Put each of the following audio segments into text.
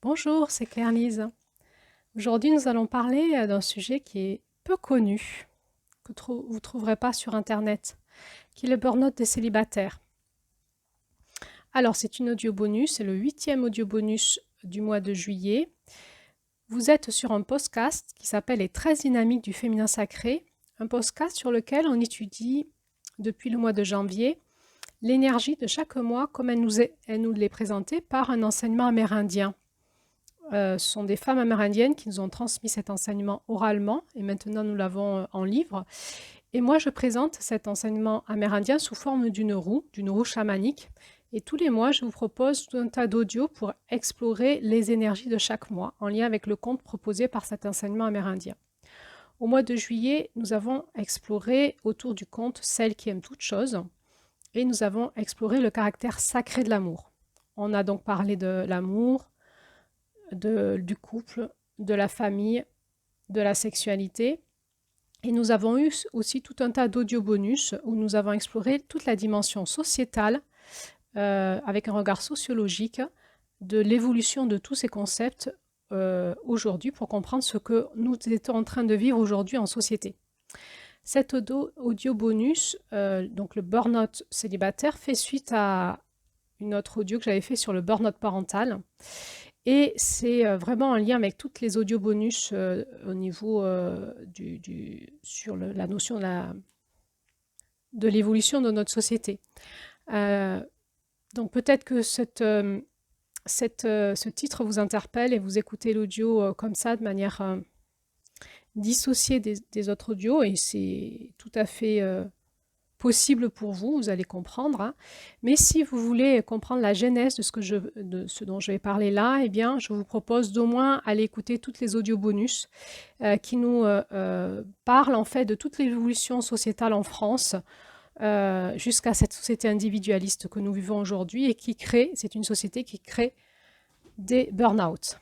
Bonjour, c'est Claire-Lise. Aujourd'hui, nous allons parler d'un sujet qui est peu connu, que vous ne trouverez pas sur Internet, qui est le burn-out des célibataires. Alors, c'est une audio bonus, c'est le 8e audio bonus du mois de juillet. Vous êtes sur un podcast qui s'appelle Les 13 dynamiques du féminin sacré, un podcast sur lequel on étudie, depuis le mois de janvier, l'énergie de chaque mois comme elle nous l'est présentée par un enseignement amérindien. Ce sont des femmes amérindiennes qui nous ont transmis cet enseignement oralement et maintenant nous l'avons en livre. Et moi, je présente cet enseignement amérindien sous forme d'une roue chamanique. Et tous les mois, je vous propose tout un tas d'audios pour explorer les énergies de chaque mois en lien avec le conte proposé par cet enseignement amérindien. Au mois de juillet, nous avons exploré autour du conte Celle qui aime toutes choses et nous avons exploré le caractère sacré de l'amour. On a donc parlé de l'amour, du couple, de la famille, de la sexualité. Et nous avons eu aussi tout un tas d'audio bonus où nous avons exploré toute la dimension sociétale avec un regard sociologique de l'évolution de tous ces concepts aujourd'hui pour comprendre ce que nous étions en train de vivre aujourd'hui en société. Cet audio bonus, donc le burn-out célibataire, fait suite à une autre audio que j'avais fait sur le burn-out parental. Et c'est vraiment en lien avec toutes les audio bonus au niveau sur la notion de l'évolution de notre société. Donc peut-être que ce titre vous interpelle et vous écoutez l'audio comme ça de manière dissociée des autres audios et c'est tout à fait possible pour vous, vous allez comprendre. Hein. Mais si vous voulez comprendre la genèse de ce dont je vais parler là, eh bien, je vous propose d'au moins aller écouter toutes les audios bonus qui nous parlent en fait de toute l'évolution sociétale en France jusqu'à cette société individualiste que nous vivons aujourd'hui et c'est une société qui crée des burn-out.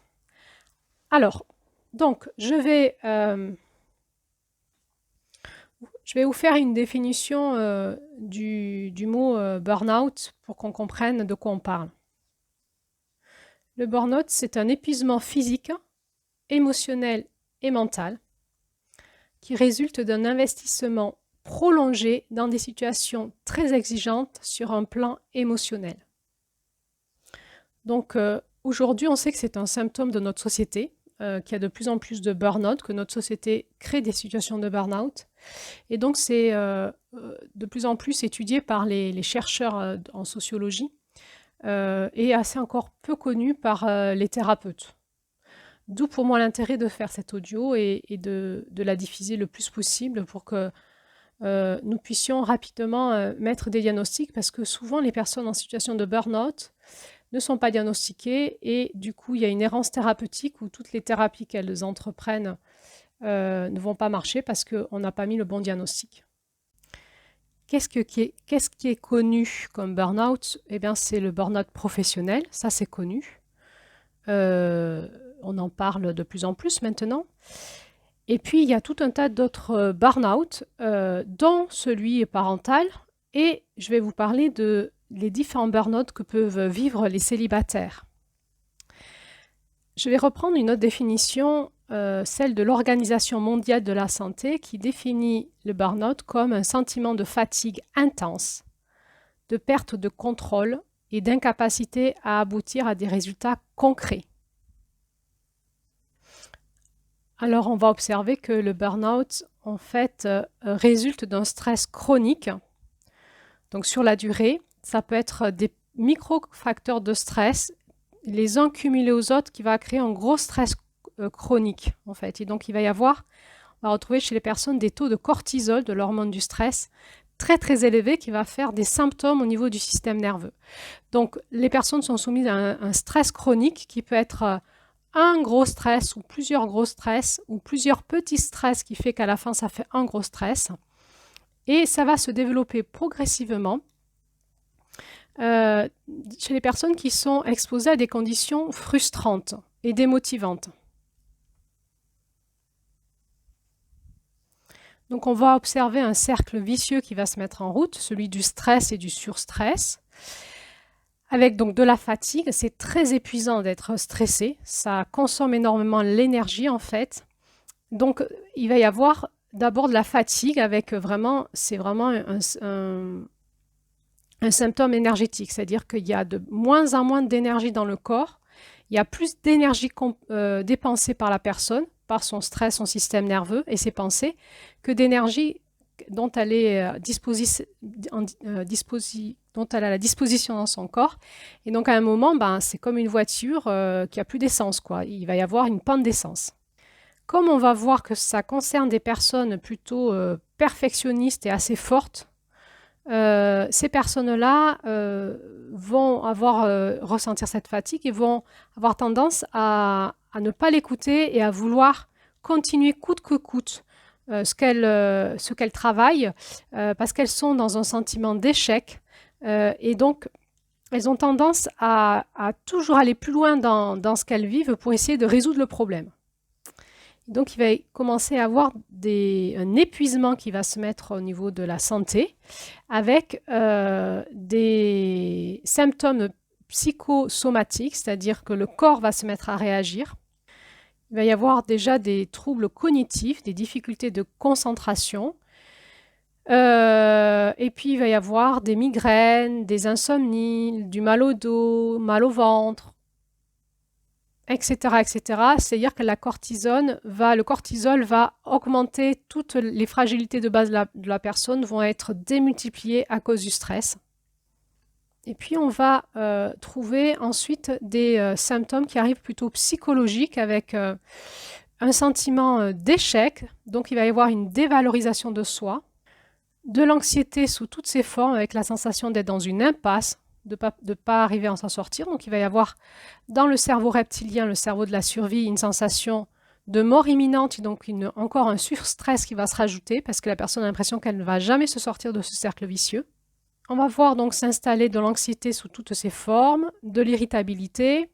Alors, donc, je vais vous faire une définition du mot burn-out pour qu'on comprenne de quoi on parle. Le burn-out, c'est un épuisement physique, émotionnel et mental qui résulte d'un investissement prolongé dans des situations très exigeantes sur un plan émotionnel. Donc aujourd'hui, on sait que c'est un symptôme de notre société, qu'il y a de plus en plus de burn-out, que notre société crée des situations de burn-out. Et donc, c'est de plus en plus étudié par les chercheurs en sociologie et assez encore peu connu par les thérapeutes. D'où pour moi l'intérêt de faire cet audio et de la diffuser le plus possible pour que nous puissions rapidement mettre des diagnostics parce que souvent les personnes en situation de burn-out ne sont pas diagnostiquées et du coup il y a une errance thérapeutique où toutes les thérapies qu'elles entreprennent ne vont pas marcher parce qu'on n'a pas mis le bon diagnostic. Qu'est-ce qui est connu comme burn-out ? Eh bien, c'est le burn-out professionnel, ça c'est connu. On en parle de plus en plus maintenant. Et puis, il y a tout un tas d'autres burn-out, dont celui parental. Et je vais vous parler des différents burn-out que peuvent vivre les célibataires. Je vais reprendre une autre définition, celle de l'Organisation mondiale de la santé, qui définit le burn-out comme un sentiment de fatigue intense, de perte de contrôle et d'incapacité à aboutir à des résultats concrets. Alors, on va observer que le burn-out, en fait, résulte d'un stress chronique. Donc, sur la durée, ça peut être des micro-facteurs de stress, les uns cumulés aux autres, qui va créer un gros stress chronique, en fait. Et donc, on va retrouver chez les personnes des taux de cortisol, de l'hormone du stress, très, très élevés, qui va faire des symptômes au niveau du système nerveux. Donc, les personnes sont soumises à un stress chronique qui peut être un gros stress ou plusieurs gros stress ou plusieurs petits stress qui fait qu'à la fin, ça fait un gros stress. Et ça va se développer progressivement chez les personnes qui sont exposées à des conditions frustrantes et démotivantes. Donc on va observer un cercle vicieux qui va se mettre en route, celui du stress et du surstress, avec donc de la fatigue. C'est très épuisant d'être stressé, ça consomme énormément l'énergie en fait. Donc il va y avoir d'abord de la fatigue avec vraiment, c'est vraiment un symptôme énergétique, c'est-à-dire qu'il y a de moins en moins d'énergie dans le corps, il y a plus d'énergie dépensée par la personne, par son stress, son système nerveux et ses pensées, que d'énergie dont elle est dont elle a la disposition dans son corps. Et donc à un moment, ben, c'est comme une voiture qui a plus d'essence, quoi. Il va y avoir une panne d'essence. Comme on va voir que ça concerne des personnes plutôt perfectionnistes et assez fortes, ces personnes-là vont ressentir cette fatigue et vont avoir tendance à ne pas l'écouter et à vouloir continuer coûte que coûte ce qu'elles travaillent parce qu'elles sont dans un sentiment d'échec et donc elles ont tendance à toujours aller plus loin dans ce qu'elles vivent pour essayer de résoudre le problème. Donc, il va commencer à avoir un épuisement qui va se mettre au niveau de la santé avec des symptômes psychosomatiques, c'est-à-dire que le corps va se mettre à réagir. Il va y avoir déjà des troubles cognitifs, des difficultés de concentration. Et puis, il va y avoir des migraines, des insomnies, du mal au dos, mal au ventre, etc., etc. C'est-à-dire que le cortisol va augmenter toutes les fragilités de base de la personne vont être démultipliées à cause du stress. Et puis on va trouver ensuite des symptômes qui arrivent plutôt psychologiques avec un sentiment d'échec. Donc il va y avoir une dévalorisation de soi, de l'anxiété sous toutes ses formes avec la sensation d'être dans une impasse, de pas arriver à s'en sortir. Donc il va y avoir dans le cerveau reptilien, le cerveau de la survie, une sensation de mort imminente et donc encore un surstress qui va se rajouter parce que la personne a l'impression qu'elle ne va jamais se sortir de ce cercle vicieux. On va voir donc s'installer de l'anxiété sous toutes ses formes, de l'irritabilité,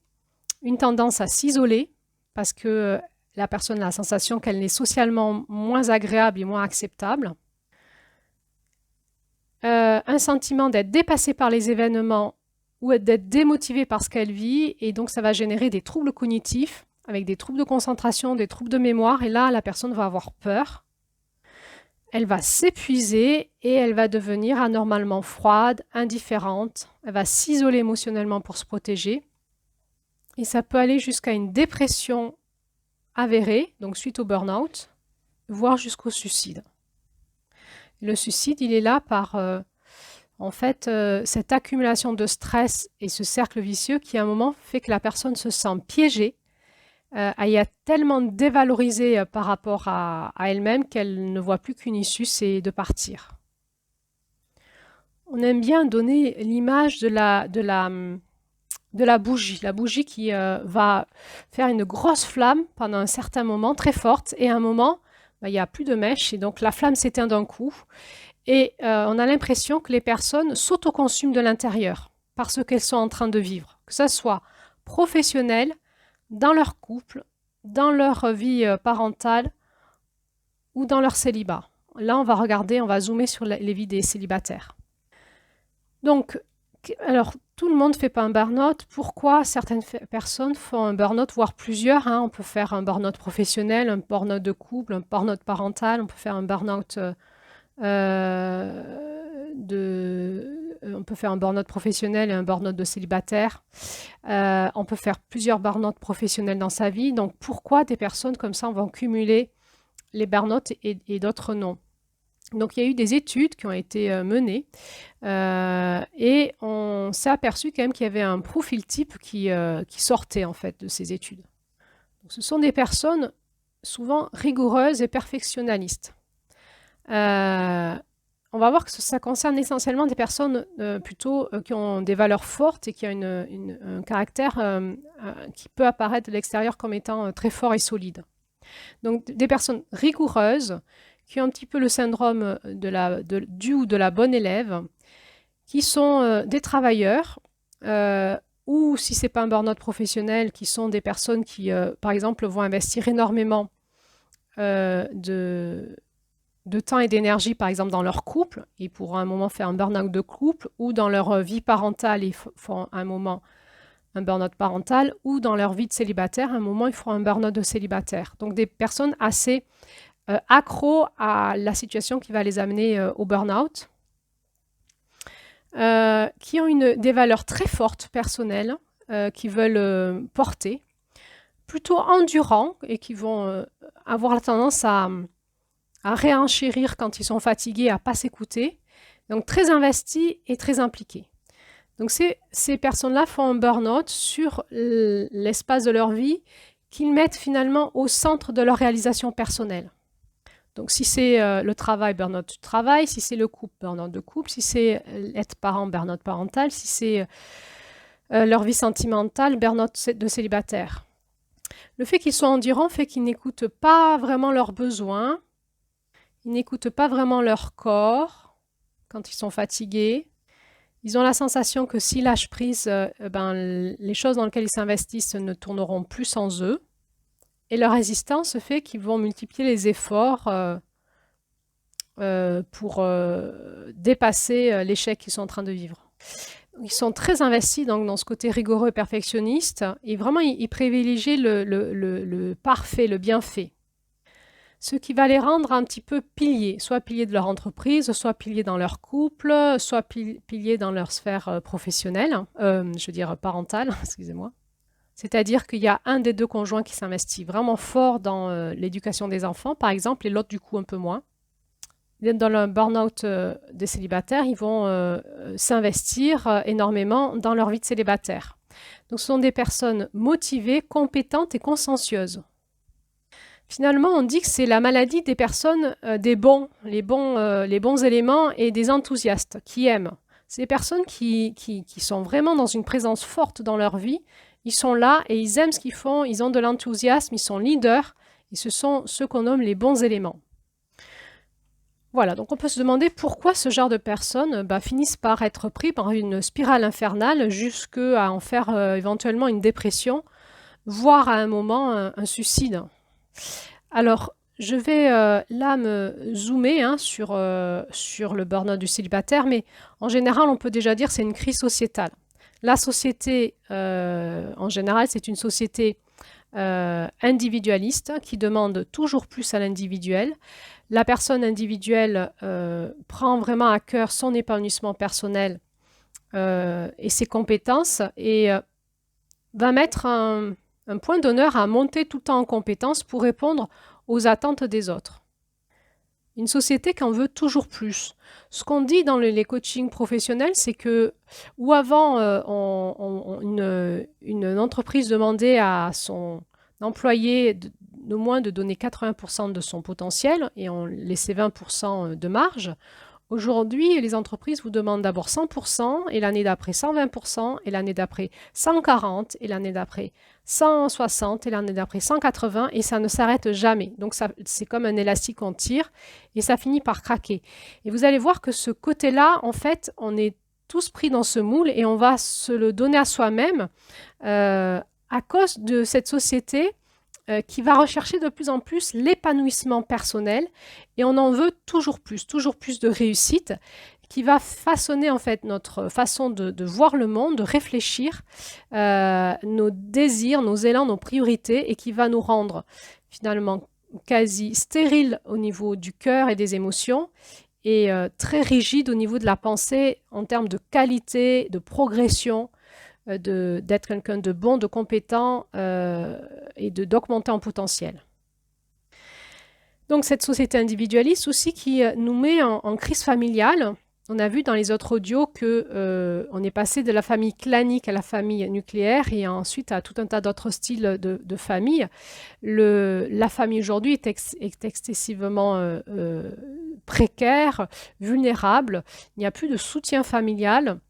une tendance à s'isoler parce que la personne a la sensation qu'elle est socialement moins agréable et moins acceptable. Un sentiment d'être dépassée par les événements ou d'être démotivée par ce qu'elle vit et donc ça va générer des troubles cognitifs avec des troubles de concentration, des troubles de mémoire et là la personne va avoir peur. Elle va s'épuiser et elle va devenir anormalement froide, indifférente, elle va s'isoler émotionnellement pour se protéger et ça peut aller jusqu'à une dépression avérée, donc suite au burn-out, voire jusqu'au suicide. Le suicide, il est là par en fait cette accumulation de stress et ce cercle vicieux qui à un moment fait que la personne se sent piégée, elle est tellement dévalorisée par rapport à elle-même qu'elle ne voit plus qu'une issue, c'est de partir. On aime bien donner l'image de la bougie qui va faire une grosse flamme pendant un certain moment, très forte, et à un moment, il n'y a plus de mèche, et donc la flamme s'éteint d'un coup. Et on a l'impression que les personnes s'autoconsument de l'intérieur par ce qu'elles sont en train de vivre, que ce soit professionnel, dans leur couple, dans leur vie parentale ou dans leur célibat. Là, on va regarder, on va zoomer sur les vies des célibataires. Donc, alors, tout le monde ne fait pas un burn-out. Pourquoi certaines personnes font un burn-out, voire plusieurs On peut faire un burn-out professionnel, un burn-out de couple, un burn-out parental, on peut faire un burn-out on peut faire un burn-out professionnel et un burn-out de célibataire. On peut faire plusieurs burn-out professionnels dans sa vie. Donc, pourquoi des personnes comme ça vont cumuler les burn-out et d'autres non? Donc, il y a eu des études qui ont été menées et on s'est aperçu quand même qu'il y avait un profil type qui sortait en fait de ces études. Donc, ce sont des personnes souvent rigoureuses et perfectionnalistes. On va voir que ça concerne essentiellement des personnes plutôt qui ont des valeurs fortes et qui ont un caractère qui peut apparaître de l'extérieur comme étant très fort et solide. Donc des personnes rigoureuses qui ont un petit peu le syndrome du ou de la bonne élève, qui sont des travailleurs ou si ce n'est pas un burn-out professionnel, qui sont des personnes qui, par exemple, vont investir énormément de temps et d'énergie, par exemple, dans leur couple, et pour un moment faire un burn-out de couple, ou dans leur vie parentale, ils font un moment un burn-out parental, ou dans leur vie de célibataire, un moment, ils font un burn-out de célibataire. Donc des personnes assez accros à la situation qui va les amener au burn-out, qui ont des valeurs très fortes personnelles, qui veulent porter, plutôt endurants et qui vont avoir la tendance à réenchérir quand ils sont fatigués, à ne pas s'écouter. Donc très investis et très impliqués. Donc ces personnes-là font un burn-out sur l'espace de leur vie qu'ils mettent finalement au centre de leur réalisation personnelle. Donc si c'est le travail, burn-out du travail, si c'est le couple, burn-out de couple, si c'est être parent, burn-out parental, si c'est leur vie sentimentale, burn-out de célibataire. Le fait qu'ils soient endurants fait qu'ils n'écoutent pas vraiment leurs besoins, ils n'écoutent pas vraiment leur corps quand ils sont fatigués. Ils ont la sensation que s'ils lâchent prise, les choses dans lesquelles ils s'investissent ne tourneront plus sans eux. Et leur résistance fait qu'ils vont multiplier les efforts pour dépasser l'échec qu'ils sont en train de vivre. Ils sont très investis donc, dans ce côté rigoureux et perfectionniste, et vraiment ils privilégient le parfait, le bien fait. Ce qui va les rendre un petit peu piliers, soit piliers de leur entreprise, soit piliers dans leur couple, soit piliers dans leur sphère professionnelle, je veux dire parentale, excusez-moi. C'est-à-dire qu'il y a un des deux conjoints qui s'investit vraiment fort dans l'éducation des enfants, par exemple, et l'autre du coup un peu moins. Dans le burn-out des célibataires, ils vont s'investir énormément dans leur vie de célibataire. Donc ce sont des personnes motivées, compétentes et consciencieuses. Finalement, on dit que c'est la maladie des personnes, les bons éléments et des enthousiastes qui aiment. C'est des personnes qui sont vraiment dans une présence forte dans leur vie. Ils sont là et ils aiment ce qu'ils font, ils ont de l'enthousiasme, ils sont leaders et ce sont ceux qu'on nomme les bons éléments. Voilà, donc on peut se demander pourquoi ce genre de personnes finissent par être pris par une spirale infernale jusqu'à en faire éventuellement une dépression, voire à un moment un suicide. Alors, je vais là me zoomer sur le burn-out du célibataire, mais en général, on peut déjà dire que c'est une crise sociétale. La société, en général, c'est une société individualiste qui demande toujours plus à l'individuel. La personne individuelle prend vraiment à cœur son épanouissement personnel et ses compétences et va mettre un point d'honneur à monter tout le temps en compétences pour répondre aux attentes des autres. Une société qui en veut toujours plus. Ce qu'on dit dans les coachings professionnels, c'est que, où avant, une entreprise demandait à son employé au moins de donner 80% de son potentiel et on laissait 20% de marge. Aujourd'hui, les entreprises vous demandent d'abord 100% et l'année d'après 120% et l'année d'après 140 et l'année d'après 160 et l'année d'après 180 et ça ne s'arrête jamais. Donc c'est comme un élastique qu'on tire et ça finit par craquer. Et vous allez voir que ce côté-là, en fait, on est tous pris dans ce moule et on va se le donner à soi-même à cause de cette société qui va rechercher de plus en plus l'épanouissement personnel et on en veut toujours plus de réussite qui va façonner en fait notre façon de voir le monde, de réfléchir, nos désirs, nos élans, nos priorités et qui va nous rendre finalement quasi stériles au niveau du cœur et des émotions et très rigides au niveau de la pensée en termes de qualité, de progression, d'être quelqu'un de bon, de compétent et d'augmenter en potentiel. Donc cette société individualiste aussi qui nous met en crise familiale. On a vu dans les autres audios qu'on est passé de la famille clanique à la famille nucléaire et ensuite à tout un tas d'autres styles de famille. La famille aujourd'hui est excessivement précaire, vulnérable. Il n'y a plus de soutien familial.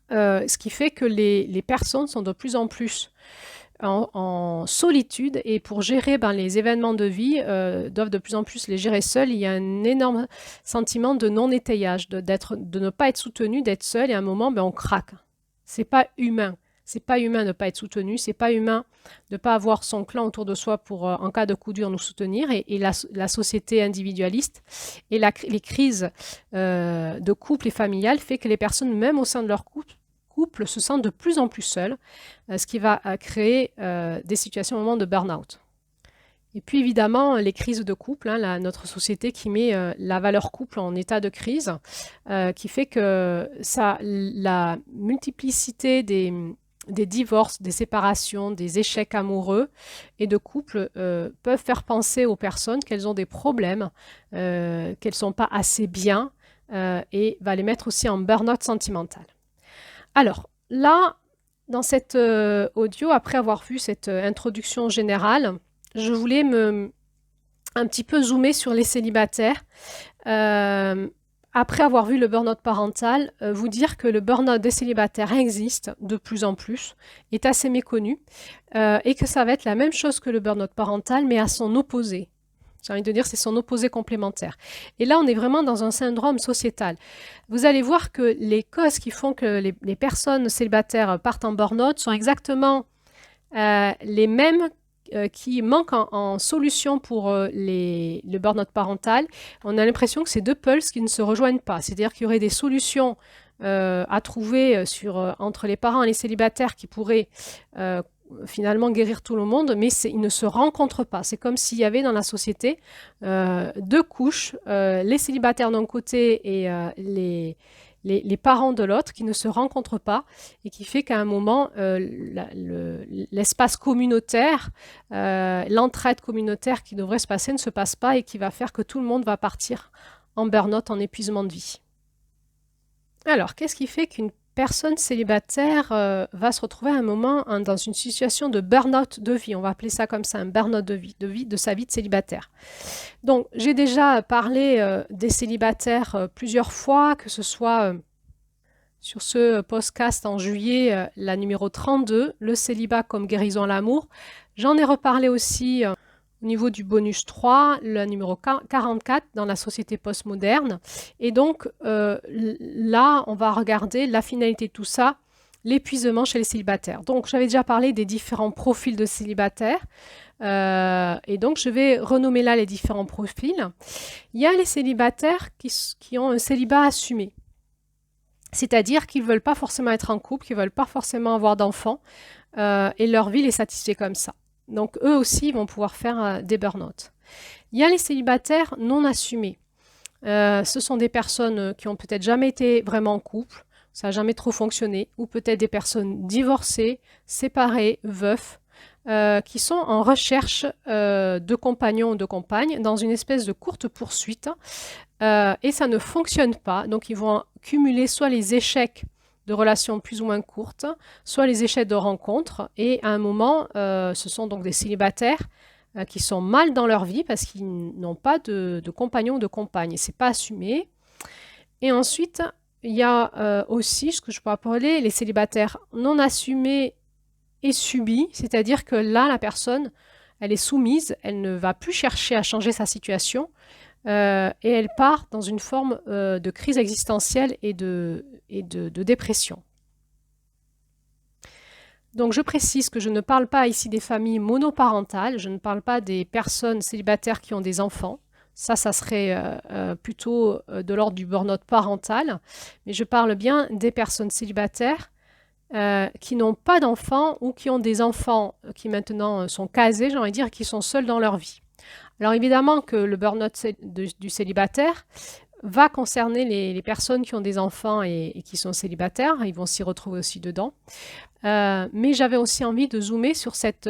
Ce qui fait que les personnes sont de plus en plus en solitude et pour gérer les événements de vie, doivent de plus en plus les gérer seuls. Il y a un énorme sentiment de non-étayage, de ne pas être soutenu, d'être seul et à un moment, on craque. C'est pas humain. C'est pas humain de ne pas être soutenu, c'est pas humain de ne pas avoir son clan autour de soi pour, en cas de coup dur, nous soutenir. Et la société individualiste et les crises de couple et familiales fait que les personnes, même au sein de leur couple, se sentent de plus en plus seules, ce qui va créer des situations au moment de burn-out. Et puis évidemment, les crises de couple, hein, notre société qui met la valeur couple en état de crise, qui fait que la multiplicité des divorces, des séparations, des échecs amoureux et de couple peuvent faire penser aux personnes qu'elles ont des problèmes, qu'elles ne sont pas assez bien et va les mettre aussi en burn-out sentimental. Alors là, dans cet audio, après avoir vu cette introduction générale, je voulais un petit peu zoomer sur les célibataires. Après avoir vu le burn-out parental, vous dire que le burn-out des célibataires existe de plus en plus, est assez méconnu, et que ça va être la même chose que le burn-out parental, mais à son opposé. J'ai envie de dire, c'est son opposé complémentaire. Et là, on est vraiment dans un syndrome sociétal. Vous allez voir que les causes qui font que les personnes célibataires partent en burn-out sont exactement les mêmes qui manquent en solution pour le burn-out parental. On a l'impression que c'est deux pulses qui ne se rejoignent pas. C'est-à-dire qu'il y aurait des solutions à trouver entre les parents et les célibataires qui pourraient finalement guérir tout le monde, mais ils ne se rencontrent pas. C'est comme s'il y avait dans la société deux couches, les célibataires d'un côté et les parents de l'autre qui ne se rencontrent pas et qui fait qu'à un moment, l'espace communautaire, l'entraide communautaire qui devrait se passer ne se passe pas et qui va faire que tout le monde va partir en burn-out, en épuisement de vie. Alors, qu'est-ce qui fait qu'une personne célibataire va se retrouver à un moment dans une situation de burn-out de vie? On va appeler ça comme ça, un burn-out de sa vie de célibataire. Donc, j'ai déjà parlé des célibataires plusieurs fois, que ce soit sur ce podcast en juillet, la numéro 32, le célibat comme guérison à l'amour. J'en ai reparlé aussi au niveau du bonus 3, le numéro 44 dans la société postmoderne. Et donc là, on va regarder la finalité de tout ça, l'épuisement chez les célibataires. Donc, j'avais déjà parlé des différents profils de célibataires. Et donc, je vais renommer là les différents profils. Il y a les célibataires qui ont un célibat assumé. C'est-à-dire qu'ils ne veulent pas forcément être en couple, qu'ils ne veulent pas forcément avoir d'enfants. Et leur vie les satisfait comme ça. Donc, eux aussi vont pouvoir faire des burn-out. Il y a les célibataires non assumés. Ce sont des personnes qui ont peut-être jamais été vraiment en couple, ça n'a jamais trop fonctionné, ou peut-être des personnes divorcées, séparées, veufs, qui sont en recherche de compagnons ou de compagnes dans une espèce de courte poursuite, et ça ne fonctionne pas. Donc, ils vont cumuler soit les échecs de relations plus ou moins courtes, soit les échecs de rencontres, et à un moment, ce sont donc des célibataires qui sont mal dans leur vie parce qu'ils n'ont pas de compagnon ou de compagne, et c'est pas assumé. Et ensuite, il y a aussi ce que je peux appeler les célibataires non assumés et subis, c'est-à-dire que là, la personne, elle est soumise, elle ne va plus chercher à changer sa situation, et elle part dans une forme de crise existentielle et de dépression. Donc je précise que je ne parle pas ici des familles monoparentales, je ne parle pas des personnes célibataires qui ont des enfants, ça serait plutôt de l'ordre du burn-out parental, mais je parle bien des personnes célibataires qui n'ont pas d'enfants ou qui ont des enfants qui maintenant sont casés, j'ai envie de dire, qui sont seuls dans leur vie. Alors évidemment que le burn-out du célibataire va concerner les personnes qui ont des enfants et qui sont célibataires, ils vont s'y retrouver aussi dedans. Mais j'avais aussi envie de zoomer sur cette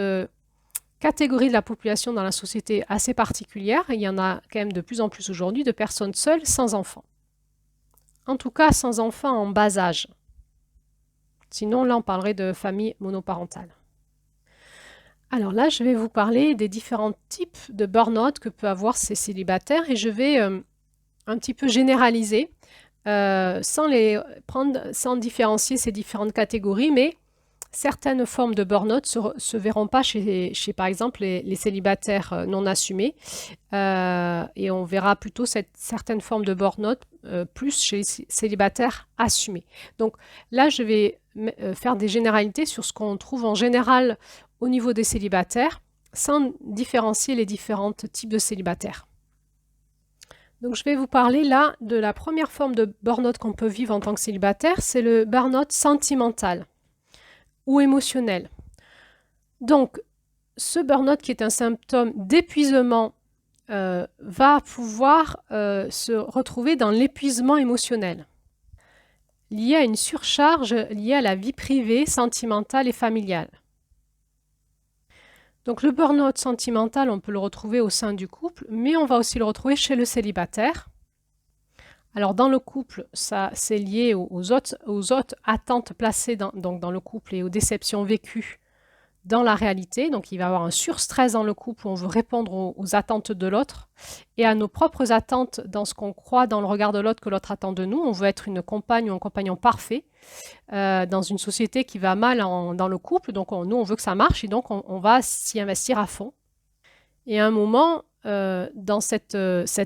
catégorie de la population dans la société assez particulière. Il y en a quand même de plus en plus aujourd'hui de personnes seules sans enfants. En tout cas, sans enfants en bas âge. Sinon, là, on parlerait de famille monoparentale. Alors là, je vais vous parler des différents types de burn-out que peuvent avoir ces célibataires et je vais un petit peu généraliser sans différencier ces différentes catégories, mais Certaines formes de burn-out se verront pas chez par exemple, les célibataires non assumés. Et on verra plutôt certaines formes de burn-out plus chez les célibataires assumés. Donc là, je vais faire des généralités sur ce qu'on trouve en général au niveau des célibataires, sans différencier les différents types de célibataires. Donc je vais vous parler là de la première forme de burn-out qu'on peut vivre en tant que célibataire, c'est le burn-out sentimental ou émotionnel. Donc, ce burn-out qui est un symptôme d'épuisement va pouvoir se retrouver dans l'épuisement émotionnel, lié à une surcharge liée à la vie privée, sentimentale et familiale. Donc le burn-out sentimental, on peut le retrouver au sein du couple, mais on va aussi le retrouver chez le célibataire. Alors dans le couple, ça c'est lié aux autres attentes placées donc dans le couple et aux déceptions vécues dans la réalité. Donc il va y avoir un surstress dans le couple où on veut répondre aux attentes de l'autre et à nos propres attentes dans ce qu'on croit dans le regard de l'autre que l'autre attend de nous. On veut être une compagne ou un compagnon parfait dans une société qui va mal dans le couple. Donc nous, on veut que ça marche et donc on va s'y investir à fond. Et à un moment, dans cette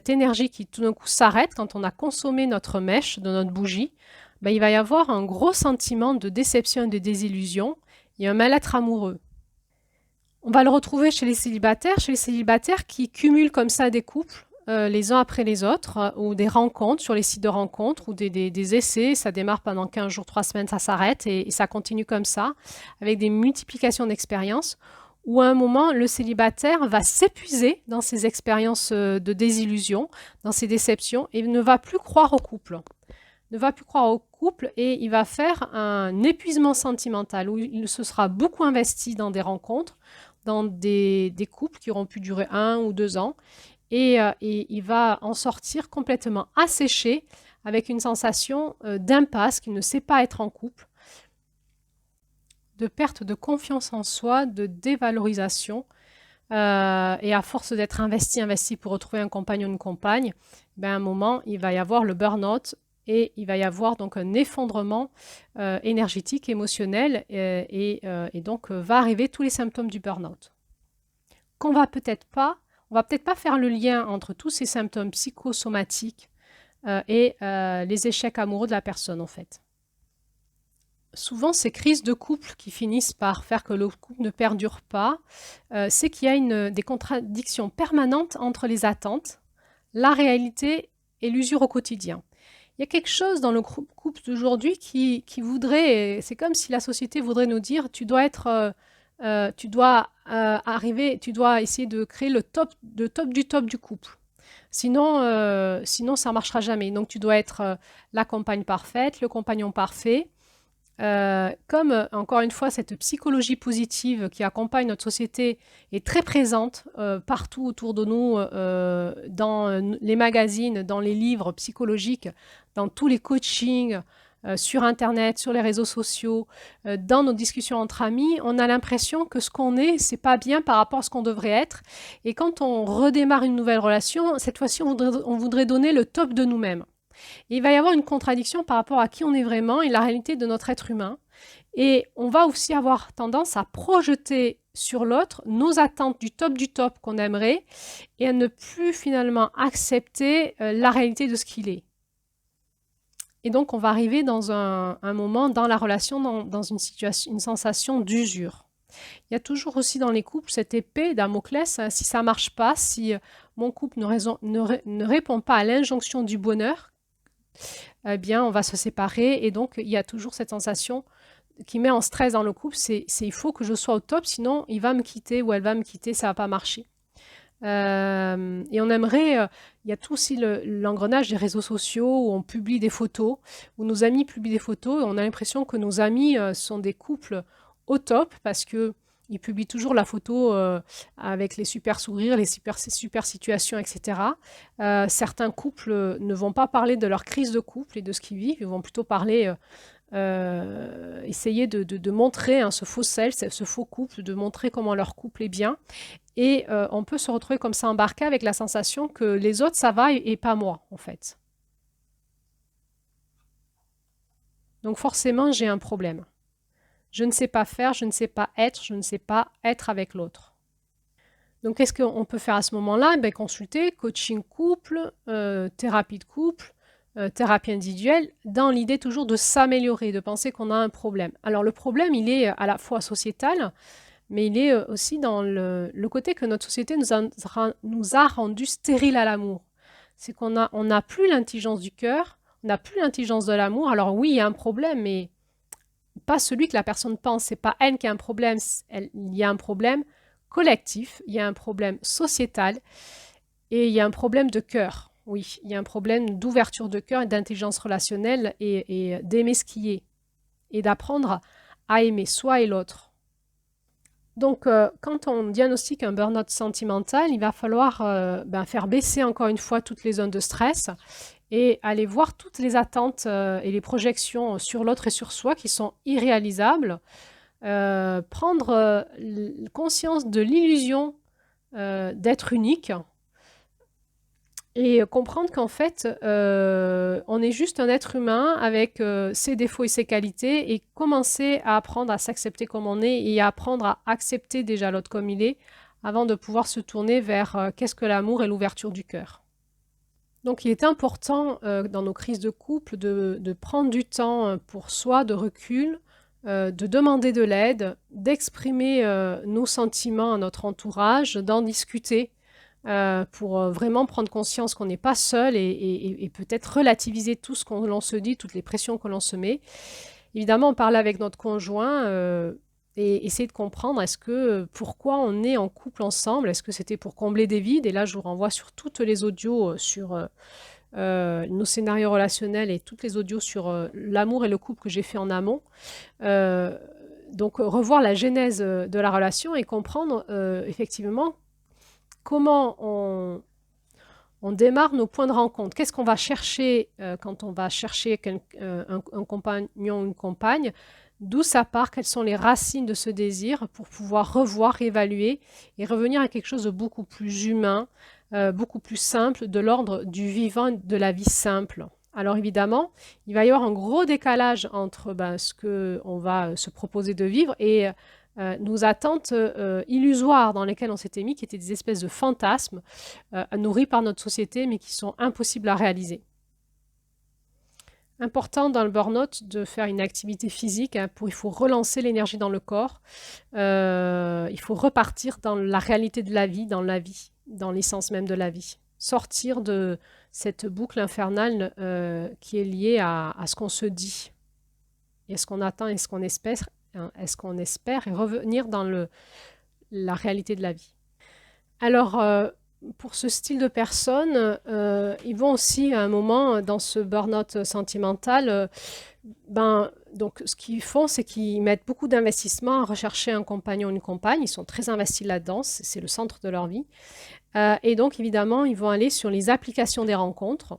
énergie qui tout d'un coup s'arrête, quand on a consommé notre mèche de notre bougie, ben, il va y avoir un gros sentiment de déception et de désillusion et un mal-être amoureux. On va le retrouver chez les célibataires qui cumulent comme ça des couples les uns après les autres, ou des rencontres sur les sites de rencontres, ou des essais, ça démarre pendant 15 jours, 3 semaines, ça s'arrête, et ça continue comme ça, avec des multiplications d'expériences, où à un moment, le célibataire va s'épuiser dans ses expériences de désillusion, dans ses déceptions, et ne va plus croire au couple. Et il va faire un épuisement sentimental où il se sera beaucoup investi dans des rencontres, dans des couples qui auront pu durer 1 ou 2 ans, et il va en sortir complètement asséché avec une sensation d'impasse, qu'il ne sait pas être en couple, de perte de confiance en soi, de dévalorisation, et à force d'être investi pour retrouver un compagnon ou une compagne, ben à un moment, il va y avoir le burn-out et il va y avoir donc un effondrement énergétique, émotionnel, et donc va arriver tous les symptômes du burn-out. On va peut-être pas faire le lien entre tous ces symptômes psychosomatiques et les échecs amoureux de la personne en fait. Souvent, ces crises de couple qui finissent par faire que le couple ne perdure pas, c'est qu'il y a des contradictions permanentes entre les attentes, la réalité et l'usure au quotidien. Il y a quelque chose dans le couple d'aujourd'hui qui voudrait, c'est comme si la société voudrait nous dire, tu dois essayer de créer le top du top du couple. Sinon, ça ne marchera jamais. Donc, tu dois être la compagne parfaite, le compagnon parfait. Comme, encore une fois, cette psychologie positive qui accompagne notre société est très présente partout autour de nous, dans les magazines, dans les livres psychologiques, dans tous les coachings, sur Internet, sur les réseaux sociaux, dans nos discussions entre amis, on a l'impression que ce qu'on est, c'est pas bien par rapport à ce qu'on devrait être. Et quand on redémarre une nouvelle relation, cette fois-ci, on voudrait donner le top de nous-mêmes. Et il va y avoir une contradiction par rapport à qui on est vraiment et la réalité de notre être humain. Et on va aussi avoir tendance à projeter sur l'autre nos attentes du top qu'on aimerait et à ne plus finalement accepter la réalité de ce qu'il est. Et donc, on va arriver dans un moment dans la relation, dans une sensation d'usure. Il y a toujours aussi dans les couples cette épée Damoclès, si ça ne marche pas, si mon couple ne répond pas à l'injonction du bonheur, eh bien, on va se séparer. Et donc, il y a toujours cette sensation qui met en stress dans le couple, c'est il faut que je sois au top, sinon il va me quitter ou elle va me quitter, ça ne va pas marcher. Et on aimerait, il y a tout aussi l'engrenage des réseaux sociaux où on publie des photos, où nos amis publient des photos, et on a l'impression que nos amis sont des couples au top parce que ils publient toujours la photo avec les super sourires, les super situations, etc. Certains couples ne vont pas parler de leur crise de couple et de ce qu'ils vivent, ils vont plutôt parler, essayer de montrer ce faux self, ce faux couple, de montrer comment leur couple est bien. Et on peut se retrouver comme ça embarqué avec la sensation que les autres, ça va et pas moi, en fait. Donc forcément, j'ai un problème. je ne sais pas faire, je ne sais pas être avec l'autre. Donc, qu'est-ce qu'on peut faire à ce moment-là? Consulter, coaching couple, thérapie de couple, thérapie individuelle, dans l'idée toujours de s'améliorer, de penser qu'on a un problème. Alors, le problème, il est à la fois sociétal, mais il est aussi dans le côté que notre société nous a rendus stériles à l'amour. C'est qu'on n'a plus l'intelligence du cœur, on n'a plus l'intelligence de l'amour. Alors oui, il y a un problème, mais pas celui que la personne pense. C'est pas elle qui a un problème, il y a un problème collectif, il y a un problème sociétal et il y a un problème de cœur. Oui, il y a un problème d'ouverture de cœur et d'intelligence relationnelle et d'aimer ce qui est et d'apprendre à aimer soi et l'autre. Donc, quand on diagnostique un burn-out sentimental, il va falloir faire baisser encore une fois toutes les zones de stress et aller voir toutes les attentes et les projections sur l'autre et sur soi qui sont irréalisables. Prendre conscience de l'illusion d'être unique et comprendre qu'en fait, on est juste un être humain avec ses défauts et ses qualités et commencer à apprendre à s'accepter comme on est et à apprendre à accepter déjà l'autre comme il est avant de pouvoir se tourner vers qu'est-ce que l'amour et l'ouverture du cœur. Donc il est important dans nos crises de couple de prendre du temps pour soi, de recul, de demander de l'aide, d'exprimer nos sentiments à notre entourage, d'en discuter pour vraiment prendre conscience qu'on n'est pas seul et peut-être relativiser tout ce qu'on se dit, toutes les pressions que l'on se met. Évidemment, on parle avec notre conjoint et essayer de comprendre pourquoi on est en couple ensemble. Est-ce que c'était pour combler des vides? Et là, je vous renvoie sur toutes les audios sur nos scénarios relationnels et toutes les audios sur l'amour et le couple que j'ai fait en amont. Donc, revoir la genèse de la relation et comprendre effectivement comment on démarre nos points de rencontre. Qu'est-ce qu'on va chercher quand on va chercher un compagnon ou une compagne? D'où ça part? Quelles sont les racines de ce désir pour pouvoir revoir, évaluer et revenir à quelque chose de beaucoup plus humain, beaucoup plus simple, de l'ordre du vivant, de la vie simple. Alors évidemment, il va y avoir un gros décalage entre ce qu'on va se proposer de vivre et nos attentes illusoires dans lesquelles on s'était mis, qui étaient des espèces de fantasmes nourris par notre société, mais qui sont impossibles à réaliser. Important dans le burn-out de faire une activité physique, il faut relancer l'énergie dans le corps, il faut repartir dans la réalité de la vie, dans l'essence même de la vie. Sortir de cette boucle infernale qui est liée à ce qu'on se dit, et ce qu'on attend et ce qu'on espère, et revenir dans la réalité de la vie. Alors, pour ce style de personnes, ils vont aussi à un moment dans ce burn-out sentimental, donc ce qu'ils font, c'est qu'ils mettent beaucoup d'investissement à rechercher un compagnon ou une compagne. Ils sont très investis là-dedans, c'est le centre de leur vie. Et donc évidemment, ils vont aller sur les applications des rencontres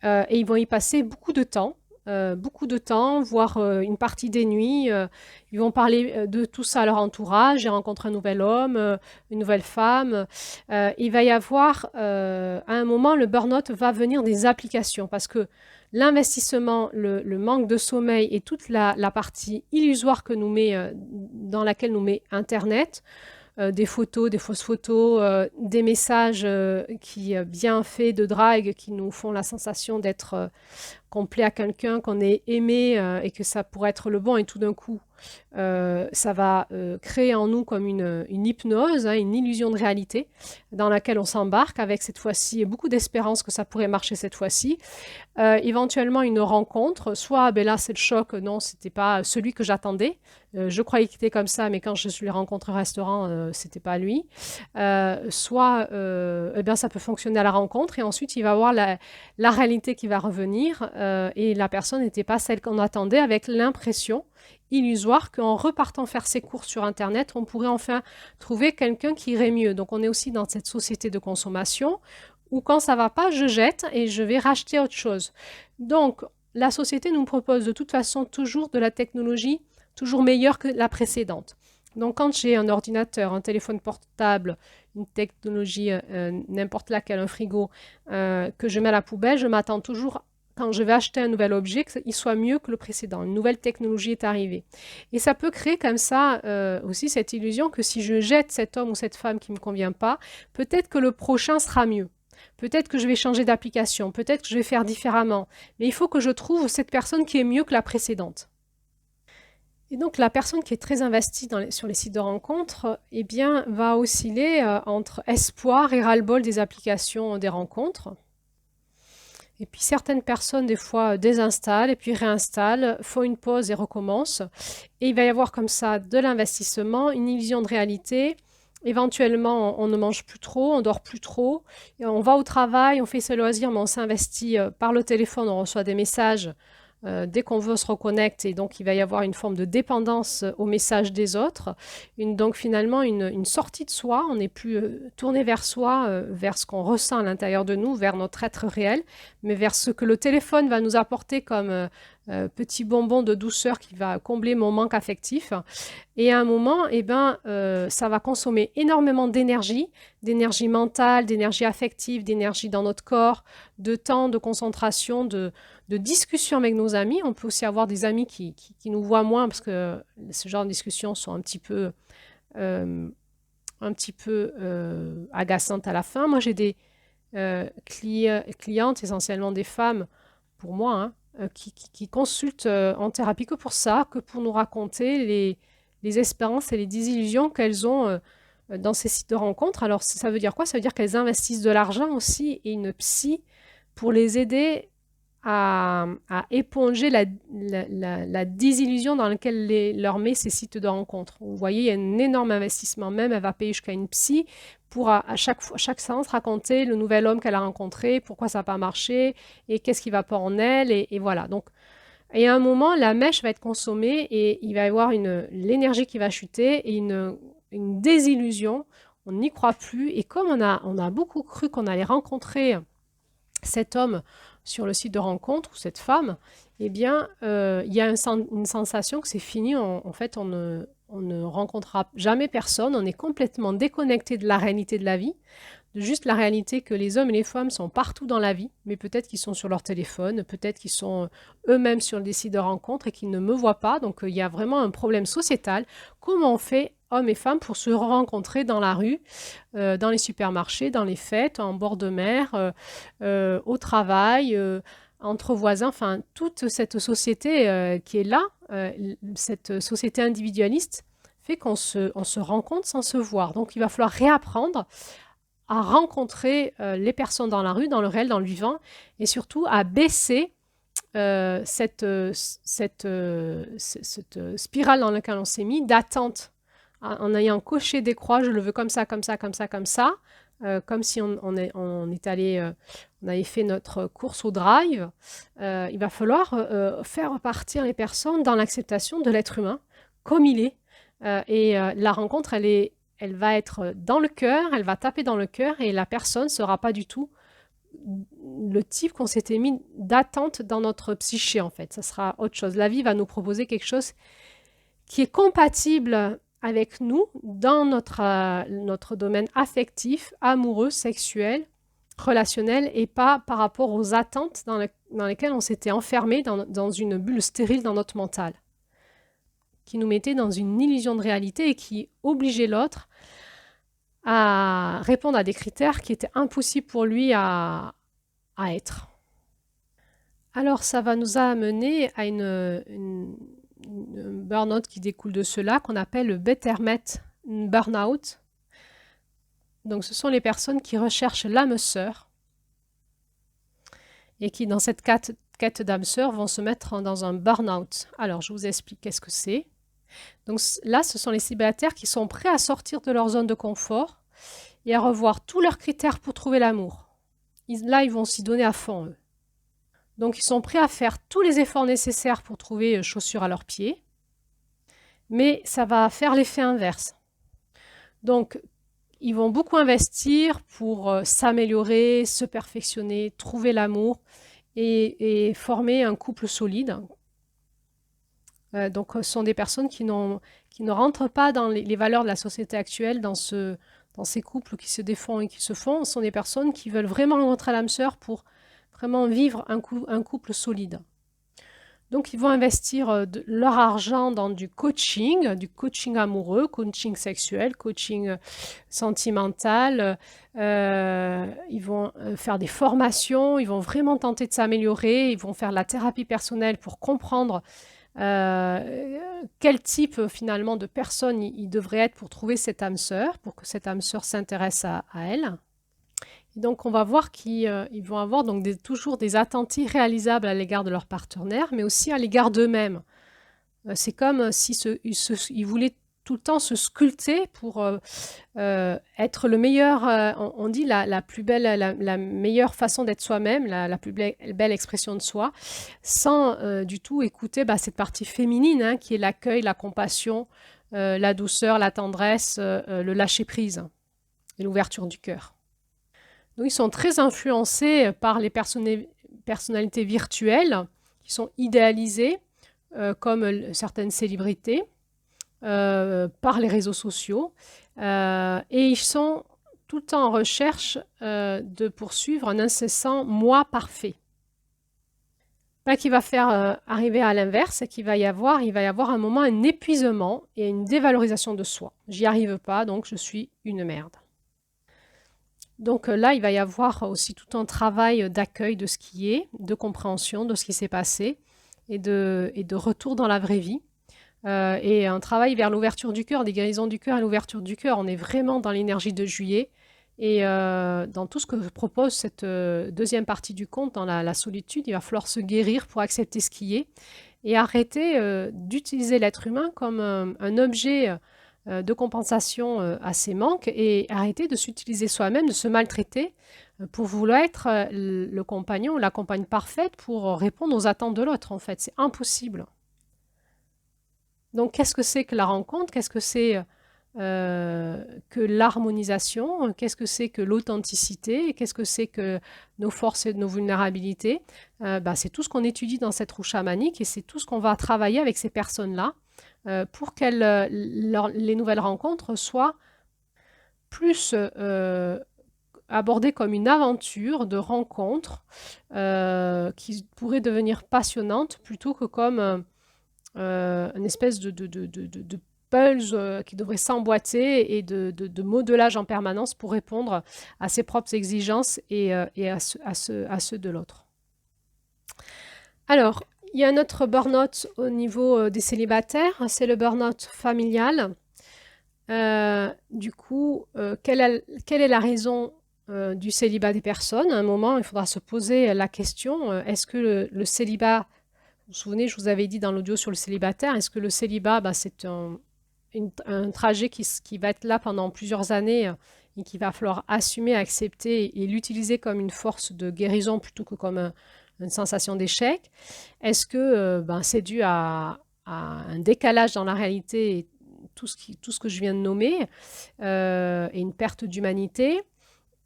et ils vont y passer beaucoup de temps, voire une partie des nuits. Ils vont parler de tout ça à leur entourage. J'ai rencontré un nouvel homme, une nouvelle femme. Il va y avoir, à un moment, le burn-out va venir des applications parce que l'investissement, le manque de sommeil et toute la partie illusoire que nous met, dans laquelle nous met Internet, des photos, des fausses photos, des messages qui bien faits de drague qui nous font la sensation d'être qu'on plaît à quelqu'un, qu'on est aimé et que ça pourrait être le bon et tout d'un coup ça va créer en nous comme une hypnose, une illusion de réalité dans laquelle on s'embarque avec cette fois-ci beaucoup d'espérance que ça pourrait marcher cette fois-ci. Éventuellement une rencontre, soit là c'est le choc, non c'était pas celui que j'attendais, je croyais qu'il était comme ça mais quand je l'ai rencontré au restaurant c'était pas lui, soit ça peut fonctionner à la rencontre et ensuite il va y avoir la réalité qui va revenir et la personne n'était pas celle qu'on attendait avec l'impression illusoire qu'en repartant faire ses courses sur Internet, on pourrait enfin trouver quelqu'un qui irait mieux. Donc on est aussi dans cette société de consommation où quand ça ne va pas, je jette et je vais racheter autre chose. Donc la société nous propose de toute façon toujours de la technologie toujours meilleure que la précédente. Donc quand j'ai un ordinateur, un téléphone portable, une technologie, n'importe laquelle, un frigo, que je mets à la poubelle, je m'attends toujours quand je vais acheter un nouvel objet, qu'il soit mieux que le précédent. Une nouvelle technologie est arrivée. Et ça peut créer comme ça aussi cette illusion que si je jette cet homme ou cette femme qui ne me convient pas, peut-être que le prochain sera mieux. Peut-être que je vais changer d'application, peut-être que je vais faire différemment. Mais il faut que je trouve cette personne qui est mieux que la précédente. Et donc la personne qui est très investie sur les sites de rencontres, eh bien, va osciller entre espoir et ras-le-bol des applications des rencontres. Et puis certaines personnes, des fois, désinstallent et puis réinstallent, font une pause et recommencent. Et il va y avoir comme ça de l'investissement, une illusion de réalité. Éventuellement, on ne mange plus trop, on dort plus trop. Et on va au travail, on fait ses loisirs, mais on s'investit par le téléphone, on reçoit des messages dès qu'on veut, on se reconnecte et donc il va y avoir une forme de dépendance aux messages des autres. Donc finalement, une sortie de soi, on n'est plus tourné vers soi, vers ce qu'on ressent à l'intérieur de nous, vers notre être réel, mais vers ce que le téléphone va nous apporter comme petit bonbon de douceur qui va combler mon manque affectif. Et à un moment, eh ben, ça va consommer énormément d'énergie mentale, d'énergie affective, d'énergie dans notre corps, de temps, de concentration, de discussion avec nos amis. On peut aussi avoir des amis qui nous voient moins parce que ce genre de discussions sont un petit peu agaçantes à la fin. Moi, j'ai des clientes, essentiellement des femmes, pour moi, hein, qui consultent en thérapie que pour ça, que pour nous raconter les espérances et les désillusions qu'elles ont dans ces sites de rencontres. Alors, ça veut dire quoi? Ça veut dire qu'elles investissent de l'argent aussi et une psy pour les aider à éponger la désillusion dans laquelle leur met ces sites de rencontres. Vous voyez, il y a un énorme investissement même. Elle va payer jusqu'à une psy pour à chaque séance raconter le nouvel homme qu'elle a rencontré, pourquoi ça n'a pas marché et qu'est-ce qui ne va pas en elle. Et voilà. Donc, et à un moment, la mèche va être consommée et il va y avoir l'énergie qui va chuter et une désillusion. On n'y croit plus. Et comme on a beaucoup cru qu'on allait rencontrer cet homme sur le site de rencontre ou cette femme, eh bien, il y a une sensation que c'est fini. En fait, on ne rencontrera jamais personne. On est complètement déconnecté de la réalité de la vie, de juste la réalité que les hommes et les femmes sont partout dans la vie, mais peut-être qu'ils sont sur leur téléphone, peut-être qu'ils sont eux-mêmes sur des sites de rencontres et qu'ils ne me voient pas. Donc, il y a vraiment un problème sociétal. Comment on fait, hommes et femmes, pour se rencontrer dans la rue, dans les supermarchés, dans les fêtes, en bord de mer, au travail, entre voisins, enfin, toute cette société qui est là, cette société individualiste, fait qu'on se rencontre sans se voir. Donc, il va falloir réapprendre à rencontrer les personnes dans la rue, dans le réel, dans le vivant, et surtout à baisser cette spirale dans laquelle on s'est mis, d'attente, en ayant coché des croix, je le veux comme ça, comme ça, comme ça, comme ça, comme si on est allé, on avait fait notre course au drive. Il va falloir faire repartir les personnes dans l'acceptation de l'être humain, comme il est. La rencontre, elle va être dans le cœur, elle va taper dans le cœur et la personne ne sera pas du tout le type qu'on s'était mis d'attente dans notre psyché, en fait. Ça sera autre chose. La vie va nous proposer quelque chose qui est compatible avec nous dans notre domaine affectif, amoureux, sexuel, relationnel et pas par rapport aux attentes dans lesquelles on s'était enfermé dans une bulle stérile dans notre mental, qui nous mettait dans une illusion de réalité et qui obligeait l'autre à répondre à des critères qui étaient impossibles pour lui à être. Alors ça va nous amener à une burn-out qui découle de cela, qu'on appelle le Betterment burn-out. Donc ce sont les personnes qui recherchent l'âme sœur et qui, dans cette quête d'âme sœur, vont se mettre dans un burn-out. Alors je vous explique qu'est-ce que c'est. Donc là, ce sont les célibataires qui sont prêts à sortir de leur zone de confort et à revoir tous leurs critères pour trouver l'amour. Là, ils vont s'y donner à fond, eux. Donc, ils sont prêts à faire tous les efforts nécessaires pour trouver chaussures à leurs pieds, mais ça va faire l'effet inverse. Donc, ils vont beaucoup investir pour s'améliorer, se perfectionner, trouver l'amour et former un couple solide. Donc, ce sont des personnes qui ne rentrent pas dans les valeurs de la société actuelle, dans ces couples qui se défont et qui se font. Ce sont des personnes qui veulent vraiment rencontrer l'âme sœur pour vraiment vivre un couple solide. Donc, ils vont investir leur argent dans du coaching amoureux, coaching sexuel, coaching sentimental. Ils vont faire des formations, ils vont vraiment tenter de s'améliorer, ils vont faire de la thérapie personnelle pour comprendre quel type finalement de personne il devrait être pour trouver cette âme sœur, pour que cette âme sœur s'intéresse à elle. Et donc on va voir qu'ils vont avoir donc toujours des attentes irréalisables à l'égard de leur partenaire, mais aussi à l'égard d'eux-mêmes. C'est comme si ils voulaient tout le temps se sculpter pour être le meilleur, on dit la plus belle, la meilleure façon d'être soi-même, la plus belle expression de soi, sans du tout écouter cette partie féminine hein, qui est l'accueil, la compassion, la douceur, la tendresse, le lâcher-prise et l'ouverture du cœur. Donc, ils sont très influencés par les personnalités virtuelles qui sont idéalisées comme certaines célébrités par les réseaux sociaux et ils sont tout le temps en recherche de poursuivre un incessant moi parfait. Qui va faire arriver à l'inverse, c'est qu'il va y avoir un moment, un épuisement et une dévalorisation de soi. J'y arrive pas, donc je suis une merde. Donc là, il va y avoir aussi tout un travail d'accueil de ce qui est, de compréhension de ce qui s'est passé et de retour dans la vraie vie. Et un travail vers l'ouverture du cœur, des guérisons du cœur et l'ouverture du cœur. On est vraiment dans l'énergie de juillet et dans tout ce que propose cette deuxième partie du conte, dans la solitude, il va falloir se guérir pour accepter ce qui est et arrêter d'utiliser l'être humain comme un objet de compensation à ses manques et arrêter de s'utiliser soi-même, de se maltraiter pour vouloir être le compagnon ou la compagne parfaite pour répondre aux attentes de l'autre. En fait, c'est impossible. Donc, qu'est-ce que c'est que la rencontre? Qu'est-ce que c'est que l'harmonisation? Qu'est-ce que c'est que l'authenticité? Qu'est-ce que c'est que nos forces et nos vulnérabilités? C'est tout ce qu'on étudie dans cette roue chamanique et c'est tout ce qu'on va travailler avec ces personnes-là pour que les nouvelles rencontres soient plus abordées comme une aventure de rencontre qui pourrait devenir passionnante plutôt que comme une espèce de puzzle qui devrait s'emboîter et de modelage en permanence pour répondre à ses propres exigences et à ceux de l'autre. Alors, il y a un autre burn-out au niveau des célibataires, c'est le burn-out familial. Du coup, quelle est la raison du célibat des personnes? À un moment, il faudra se poser la question, est-ce que le célibat, vous vous souvenez, je vous avais dit dans l'audio sur le célibataire, est-ce que le célibat, c'est un trajet qui va être là pendant plusieurs années et qu'il va falloir assumer, accepter et l'utiliser comme une force de guérison plutôt que comme une sensation d'échec? Est-ce que c'est dû à un décalage dans la réalité et tout ce que je viens de nommer et une perte d'humanité?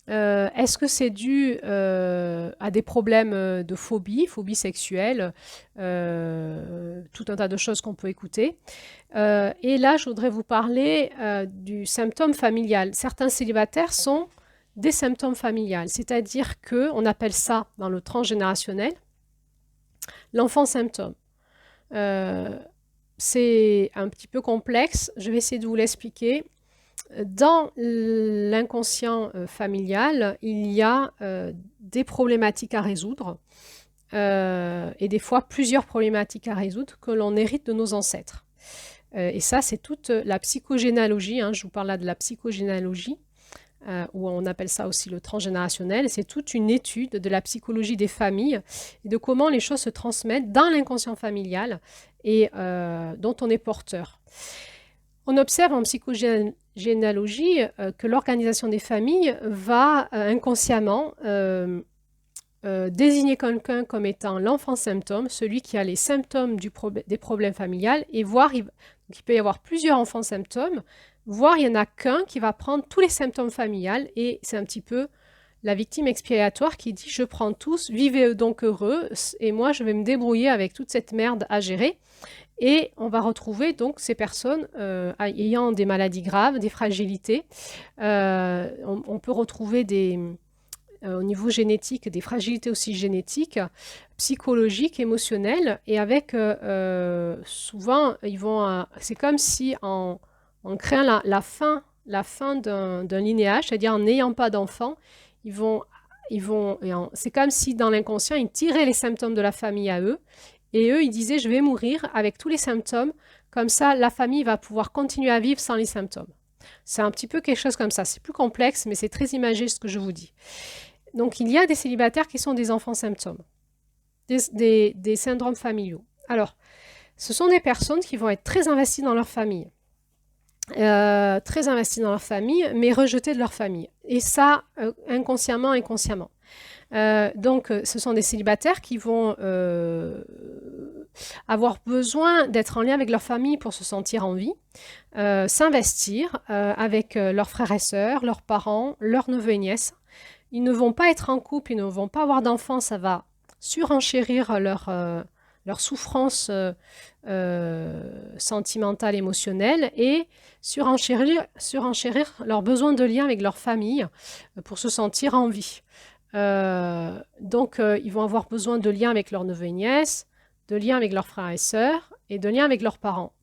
Est-ce que c'est dû à des problèmes de phobie sexuelle, tout un tas de choses qu'on peut écouter. Et là, je voudrais vous parler du symptôme familial. Certains célibataires sont des symptômes familiales, c'est-à-dire qu'on appelle ça, dans le transgénérationnel, l'enfant symptôme. C'est un petit peu complexe, je vais essayer de vous l'expliquer. Dans l'inconscient familial, il y a des problématiques à résoudre et des fois plusieurs problématiques à résoudre que l'on hérite de nos ancêtres. Et ça, c'est toute la psychogénéalogie, hein, je vous parle là de la psychogénéalogie, où on appelle ça aussi le transgénérationnel. C'est toute une étude de la psychologie des familles et de comment les choses se transmettent dans l'inconscient familial et dont on est porteur. On observe en psychogénéalogie que l'organisation des familles va inconsciemment désigner quelqu'un comme étant l'enfant symptôme, celui qui a les symptômes des problèmes familiales, et voir, il peut y avoir plusieurs enfants symptômes, voire il n'y en a qu'un qui va prendre tous les symptômes familiales, et c'est un petit peu la victime expiatoire qui dit « je prends tous, vivez donc heureux, et moi je vais me débrouiller avec toute cette merde à gérer ». Et on va retrouver donc ces personnes ayant des maladies graves, des fragilités. On peut retrouver au niveau génétique, des fragilités aussi génétiques, psychologiques, émotionnelles, et avec souvent, c'est comme si en créant la fin d'un linéage, c'est-à-dire en n'ayant pas d'enfant, c'est comme si dans l'inconscient, ils tiraient les symptômes de la famille à eux, et eux, ils disaient, je vais mourir avec tous les symptômes, comme ça, la famille va pouvoir continuer à vivre sans les symptômes. C'est un petit peu quelque chose comme ça. C'est plus complexe, mais c'est très imagé ce que je vous dis. Donc, il y a des célibataires qui sont des enfants symptômes, des syndromes familiaux. Alors, ce sont des personnes qui vont être très investies dans leur famille. Très investies dans leur famille, mais rejetées de leur famille. Et ça, inconsciemment. Donc, ce sont des célibataires qui vont avoir besoin d'être en lien avec leur famille pour se sentir en vie, s'investir avec leurs frères et sœurs, leurs parents, leurs neveux et nièces. Ils ne vont pas être en couple, ils ne vont pas avoir d'enfants, ça va surenchérir leur souffrance sentimentale, émotionnelle et surenchérir leur besoin de lien avec leur famille pour se sentir en vie. Donc, ils vont avoir besoin de liens avec leurs neveux et nièces, de liens avec leurs frères et sœurs et de liens avec leurs parents.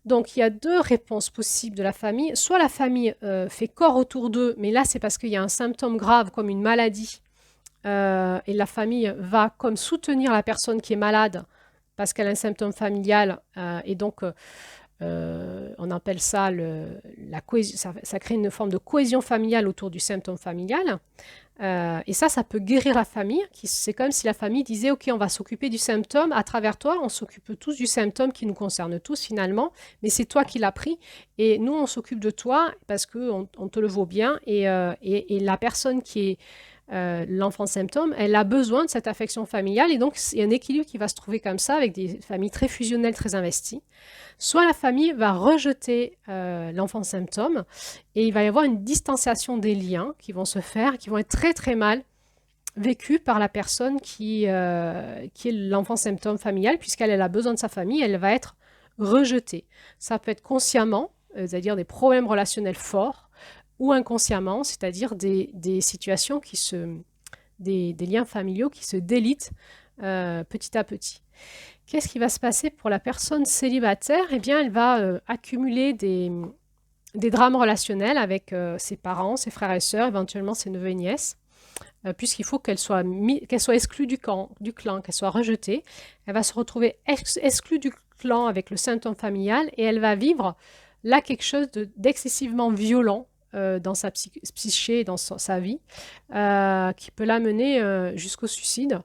Donc, il y a deux réponses possibles de la famille. Soit la famille fait corps autour d'eux, mais là, c'est parce qu'il y a un symptôme grave comme une maladie et la famille va comme soutenir la personne qui est malade parce qu'elle a un symptôme familial et donc on appelle ça la cohésion, ça crée une forme de cohésion familiale autour du symptôme familial. Et ça peut guérir la famille. C'est comme si la famille disait « Ok, on va s'occuper du symptôme à travers toi, on s'occupe tous du symptôme qui nous concerne tous finalement, mais c'est toi qui l'as pris et nous on s'occupe de toi parce qu'on te le vaut bien et la personne qui est l'enfant symptôme, elle a besoin de cette affection familiale et donc il y a un équilibre qui va se trouver comme ça avec des familles très fusionnelles, très investies. Soit la famille va rejeter l'enfant symptôme et il va y avoir une distanciation des liens qui vont se faire, qui vont être très très mal vécus par la personne qui est l'enfant symptôme familial, puisqu'elle a besoin de sa famille, elle va être rejetée. Ça peut être consciemment, c'est-à-dire des problèmes relationnels forts, ou inconsciemment, c'est-à-dire des situations des liens familiaux qui se délitent petit à petit. Qu'est-ce qui va se passer pour la personne célibataire? Eh bien, elle va accumuler des drames relationnels avec ses parents, ses frères et sœurs, éventuellement ses neveux et nièces, puisqu'il faut qu'elle soit exclue du clan, qu'elle soit rejetée. Elle va se retrouver exclue du clan avec le symptôme familial et elle va vivre là quelque chose d'excessivement violent dans sa psyché, dans sa vie, qui peut l'amener jusqu'au suicide,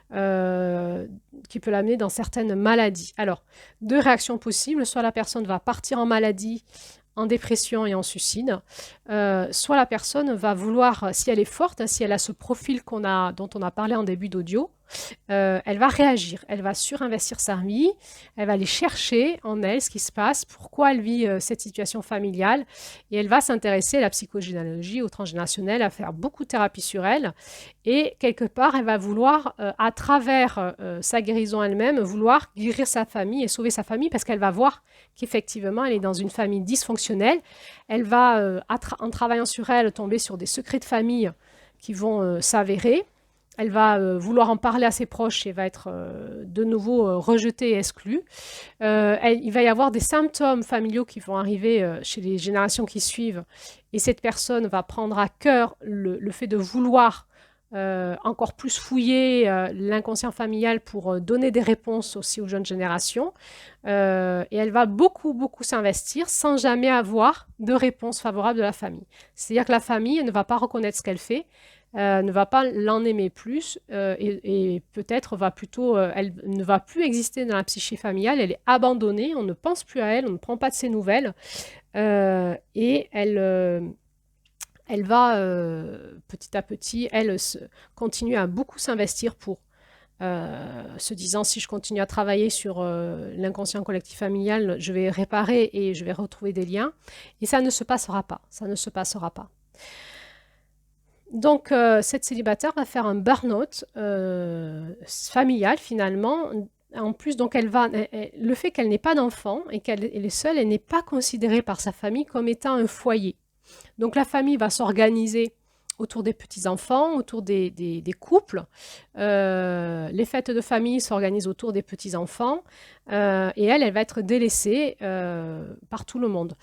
qui peut l'amener dans certaines maladies. Alors, deux réactions possibles, soit la personne va partir en maladie, en dépression et en suicide, soit la personne va vouloir, si elle est forte, si elle a ce profil dont on a parlé en début d'audio, elle va réagir, elle va surinvestir sa vie, elle va aller chercher en elle ce qui se passe, pourquoi elle vit cette situation familiale, et elle va s'intéresser à la psychogénéalogie, au transgénérationnel, à faire beaucoup de thérapie sur elle, et quelque part, elle va vouloir, à travers sa guérison elle-même, vouloir guérir sa famille et sauver sa famille, parce qu'elle va voir qu'effectivement, elle est dans une famille dysfonctionnelle, elle va, en travaillant sur elle, tomber sur des secrets de famille qui vont s'avérer. Elle va vouloir en parler à ses proches et va être de nouveau rejetée et exclue. Il va y avoir des symptômes familiaux qui vont arriver chez les générations qui suivent et cette personne va prendre à cœur le fait de vouloir encore plus fouiller l'inconscient familial pour donner des réponses aussi aux jeunes générations. Et elle va beaucoup s'investir sans jamais avoir de réponse favorable de la famille. C'est-à-dire que la famille ne va pas reconnaître ce qu'elle fait, ne va pas l'en aimer plus et peut-être elle ne va plus exister dans la psyché familiale, elle est abandonnée, on ne pense plus à elle, on ne prend pas de ses nouvelles et elle va petit à petit, continuer à beaucoup s'investir pour se disant si je continue à travailler sur l'inconscient collectif familial, je vais réparer et je vais retrouver des liens et ça ne se passera pas, Donc, cette célibataire va faire un burn-out familial finalement. En plus, donc le fait qu'elle n'ait pas d'enfant et qu'elle est seule, elle n'est pas considérée par sa famille comme étant un foyer. Donc, la famille va s'organiser autour des petits-enfants, autour des couples. Les fêtes de famille s'organisent autour des petits-enfants et elle va être délaissée par tout le monde.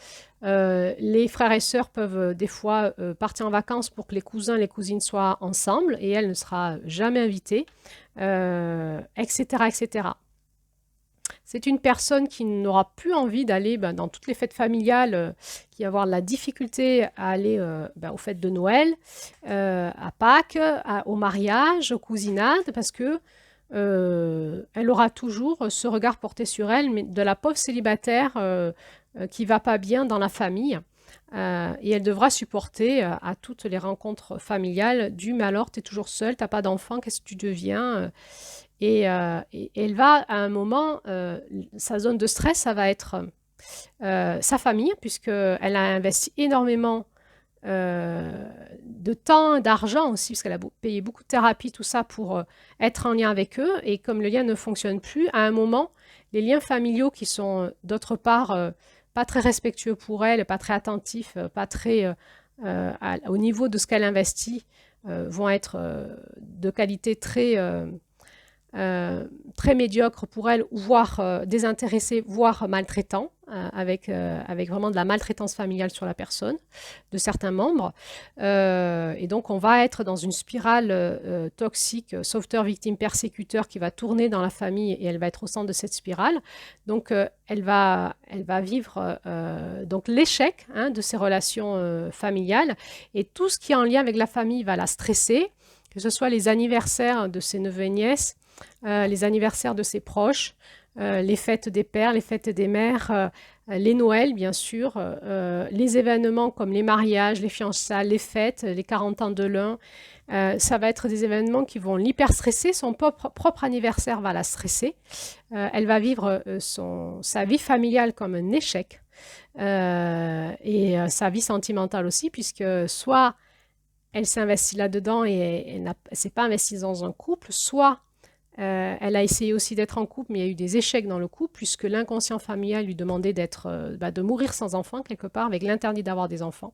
Les frères et sœurs peuvent des fois partir en vacances pour que les cousins et les cousines soient ensemble et elle ne sera jamais invitée, etc., etc. C'est une personne qui n'aura plus envie d'aller dans toutes les fêtes familiales, qui va avoir de la difficulté à aller aux fêtes de Noël, à Pâques, au mariage, aux cousinades, parce que elle aura toujours ce regard porté sur elle, mais de la pauvre célibataire qui va pas bien dans la famille. Et elle devra supporter à toutes les rencontres familiales du mais alors, tu es toujours seule, tu n'as pas d'enfant, qu'est-ce que tu deviens et elle va à un moment, sa zone de stress, ça va être sa famille, puisqu'elle a investi énormément de temps, d'argent aussi, parce qu'elle a payé beaucoup de thérapie, tout ça, pour être en lien avec eux. Et comme le lien ne fonctionne plus, à un moment, les liens familiaux qui sont d'autre part pas très respectueux pour elle, pas très attentifs, pas très au niveau de ce qu'elle investit, vont être de qualité très médiocre pour elle, voire désintéressé, voire maltraitant, avec vraiment de la maltraitance familiale sur la personne, de certains membres. Et donc, on va être dans une spirale toxique, sauveteur, victime, persécuteur, qui va tourner dans la famille et elle va être au centre de cette spirale. Donc, elle va vivre donc l'échec de ses relations familiales et tout ce qui est en lien avec la famille va la stresser, que ce soit les anniversaires de ses neveux et nièces, les anniversaires de ses proches, les fêtes des pères, les fêtes des mères, les Noëls, bien sûr, les événements comme les mariages, les fiançailles, les fêtes, les 40 ans de l'un. Ça va être des événements qui vont l'hyper-stresser. Son propre anniversaire va la stresser. Elle va vivre sa vie familiale comme un échec et sa vie sentimentale aussi, puisque soit elle s'est investie là-dedans et elle ne s'est pas investie dans un couple, soit elle a essayé aussi d'être en couple, mais il y a eu des échecs dans le couple, puisque l'inconscient familial lui demandait de mourir sans enfant, quelque part, avec l'interdit d'avoir des enfants.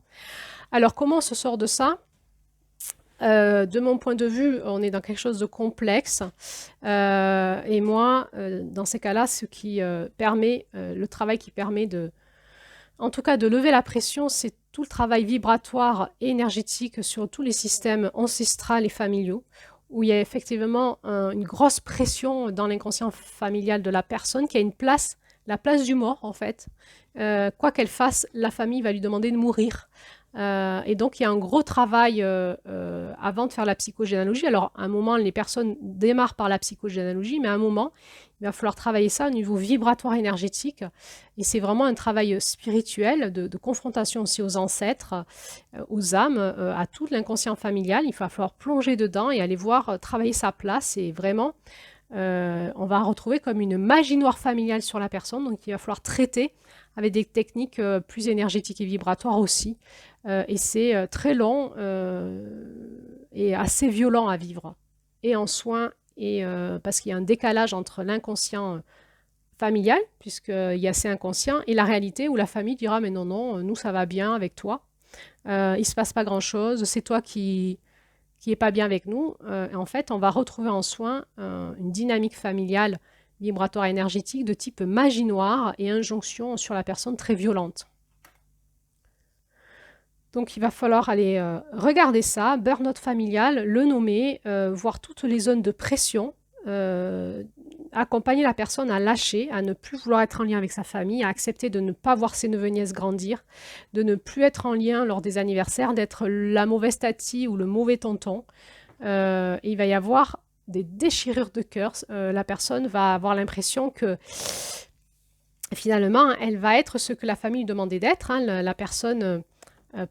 Alors, comment on se sort de ça ? De mon point de vue, on est dans quelque chose de complexe. Et moi, dans ces cas-là, ce qui permet, le travail qui permet en tout cas de lever la pression, c'est tout le travail vibratoire et énergétique sur tous les systèmes ancestrales et familiaux, où il y a effectivement une grosse pression dans l'inconscient familial de la personne, qui a la place du mort en fait. Quoi qu'elle fasse, la famille va lui demander de mourir. Et donc il y a un gros travail avant de faire la psychogénéalogie. Alors à un moment, les personnes démarrent par la psychogénéalogie, mais à un moment, il va falloir travailler ça au niveau vibratoire énergétique. Et c'est vraiment un travail spirituel, de confrontation aussi aux ancêtres, aux âmes, à tout l'inconscient familial. Il va falloir plonger dedans et aller voir travailler sa place. Et vraiment, on va retrouver comme une magie noire familiale sur la personne. Donc il va falloir traiter avec des techniques plus énergétiques et vibratoires aussi. Et c'est très long et assez violent à vivre. Et en soins, et parce qu'il y a un décalage entre l'inconscient familial, puisqu'il y a ces inconscients, et la réalité où la famille dira « mais non, non, nous ça va bien avec toi, il ne se passe pas grand-chose, c'est toi qui n'est pas bien avec nous ». En fait, on va retrouver en soins une dynamique familiale vibratoire énergétique de type magie noire et injonction sur la personne très violente. Donc il va falloir aller regarder ça, burn-out familial, le nommer, voir toutes les zones de pression, accompagner la personne à lâcher, à ne plus vouloir être en lien avec sa famille, à accepter de ne pas voir ses neveux et nièces grandir, de ne plus être en lien lors des anniversaires, d'être la mauvaise tatie ou le mauvais tonton. Il va y avoir des déchirures de cœur. La personne va avoir l'impression que finalement, elle va être ce que la famille demandait d'être, la personne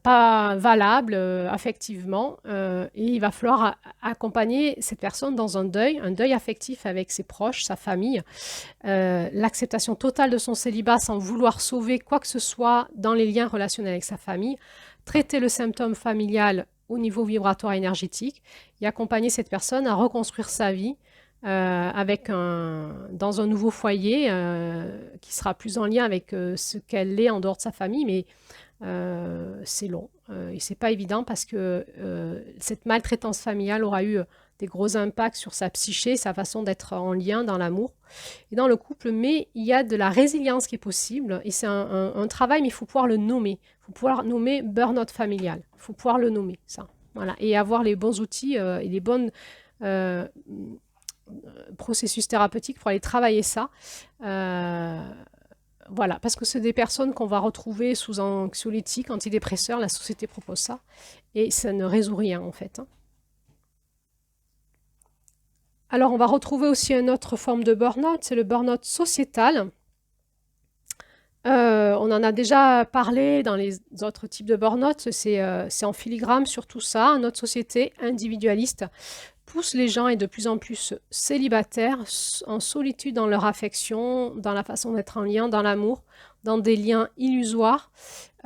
pas valable affectivement, et il va falloir accompagner cette personne dans un deuil affectif avec ses proches, sa famille, l'acceptation totale de son célibat sans vouloir sauver quoi que ce soit dans les liens relationnels avec sa famille, traiter le symptôme familial au niveau vibratoire énergétique et accompagner cette personne à reconstruire sa vie dans un nouveau foyer qui sera plus en lien avec ce qu'elle est en dehors de sa famille, mais c'est long et c'est pas évident parce que cette maltraitance familiale aura eu des gros impacts sur sa psyché, sa façon d'être en lien dans l'amour et dans le couple, mais il y a de la résilience qui est possible et c'est un travail, mais il faut pouvoir le nommer. Il faut pouvoir nommer burn-out familial. Il faut pouvoir le nommer, ça. Voilà. Et avoir les bons outils et les bons processus thérapeutiques pour aller travailler ça. Voilà, parce que c'est des personnes qu'on va retrouver sous anxiolytiques, antidépresseurs, la société propose ça, et ça ne résout rien en fait. Alors on va retrouver aussi une autre forme de burn-out, c'est le burn-out sociétal. On en a déjà parlé dans les autres types de burn-out, c'est en filigrane sur tout ça. Notre société individualiste pousse les gens et de plus en plus célibataires en solitude dans leur affection, dans la façon d'être en lien, dans l'amour, dans des liens illusoires.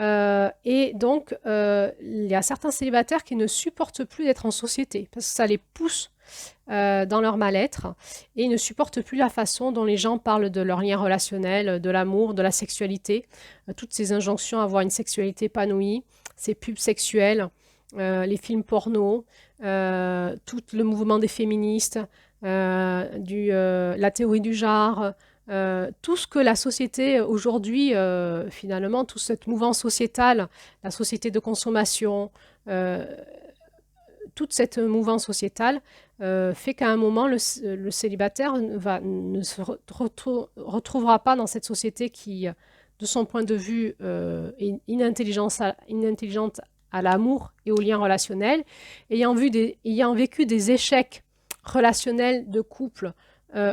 Et donc, il y a certains célibataires qui ne supportent plus d'être en société parce que ça les pousse dans leur mal-être et ils ne supportent plus la façon dont les gens parlent de leur lien relationnel, de l'amour, de la sexualité, toutes ces injonctions à avoir une sexualité épanouie, ces pubs sexuelles, les films porno, tout le mouvement des féministes, la théorie du genre, tout ce que la société aujourd'hui, finalement, toute cette mouvance sociétale, la société de consommation, toute cette mouvance sociétale fait qu'à un moment, le célibataire ne se retrouvera pas dans cette société qui, de son point de vue, est inintelligente à l'amour et aux liens relationnels, ayant vécu des échecs relationnels de couple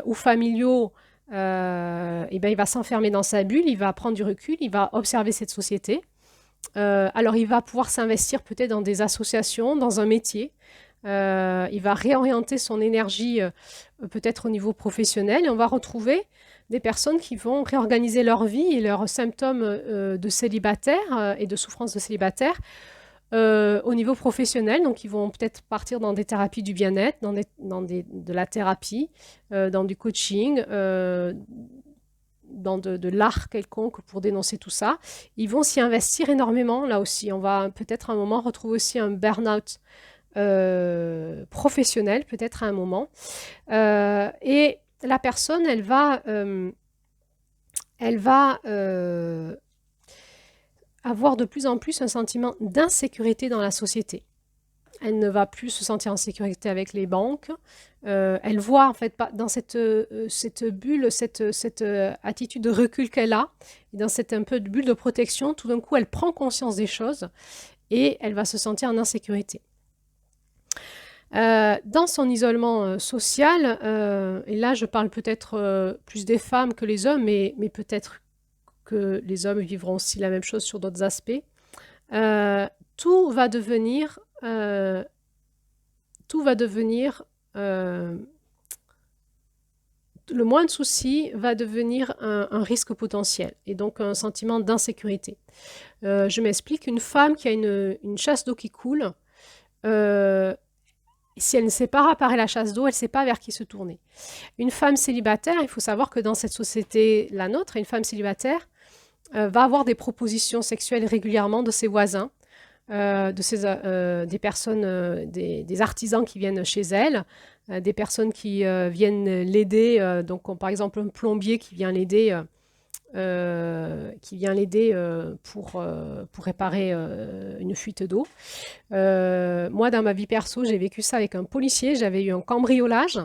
ou familiaux, et ben, il va s'enfermer dans sa bulle, il va prendre du recul, il va observer cette société. Alors il va pouvoir s'investir peut-être dans des associations, dans un métier. Il va réorienter son énergie peut-être au niveau professionnel et on va retrouver des personnes qui vont réorganiser leur vie et leurs symptômes de célibataire et de souffrance de célibataire au niveau professionnel. Donc, ils vont peut-être partir dans des thérapies du bien-être, de la thérapie, dans du coaching, dans de l'art quelconque pour dénoncer tout ça. Ils vont s'y investir énormément, là aussi. On va peut-être à un moment retrouver aussi un burn-out professionnel, peut-être à un moment. Et la personne, elle va avoir de plus en plus un sentiment d'insécurité dans la société. Elle ne va plus se sentir en sécurité avec les banques. Elle voit en fait dans cette bulle, cette attitude de recul qu'elle a, et dans cette un peu de bulle de protection, tout d'un coup, elle prend conscience des choses et elle va se sentir en insécurité. Dans son isolement social, et là je parle peut-être plus des femmes que les hommes, mais peut-être que les hommes vivront aussi la même chose sur d'autres aspects, tout va devenir le moins de soucis va devenir un risque potentiel et donc un sentiment d'insécurité. Je m'explique, une femme qui a une chasse d'eau qui coule, si elle ne sait pas réparer la chasse d'eau, elle ne sait pas vers qui se tourner. Une femme célibataire, il faut savoir que dans cette société, la nôtre, une femme célibataire va avoir des propositions sexuelles régulièrement de ses voisins, des personnes, des artisans qui viennent chez elle, des personnes qui viennent l'aider, donc par exemple un plombier qui vient l'aider pour réparer une fuite d'eau. Moi, dans ma vie perso, j'ai vécu ça avec un policier, j'avais eu un cambriolage,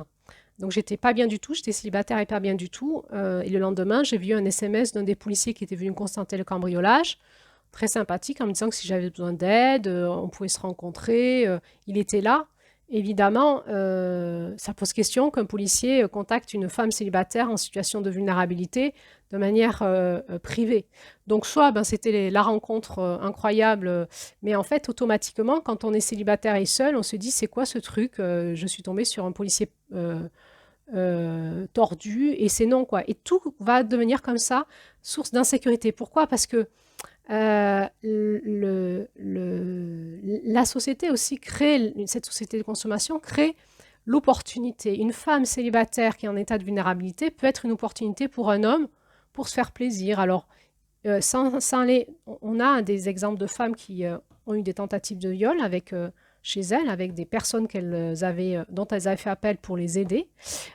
donc j'étais pas bien du tout, j'étais célibataire et pas bien du tout, et le lendemain, j'ai vu un SMS d'un des policiers qui était venu constater le cambriolage, très sympathique, en me disant que si j'avais besoin d'aide, on pouvait se rencontrer, il était là. Évidemment, ça pose question qu'un policier contacte une femme célibataire en situation de vulnérabilité de manière privée. Donc soit c'était la rencontre incroyable, mais en fait automatiquement quand on est célibataire et seul, on se dit c'est quoi ce truc, je suis tombée sur un policier tordu et c'est non quoi. Et tout va devenir comme ça source d'insécurité. Pourquoi? Parce que la société aussi crée, cette société de consommation crée l'opportunité. Une femme célibataire qui est en état de vulnérabilité peut être une opportunité pour un homme pour se faire plaisir. Alors, sans aller, on a des exemples de femmes qui ont eu des tentatives de viol avec, chez elles, avec des personnes dont elles avaient fait appel pour les aider.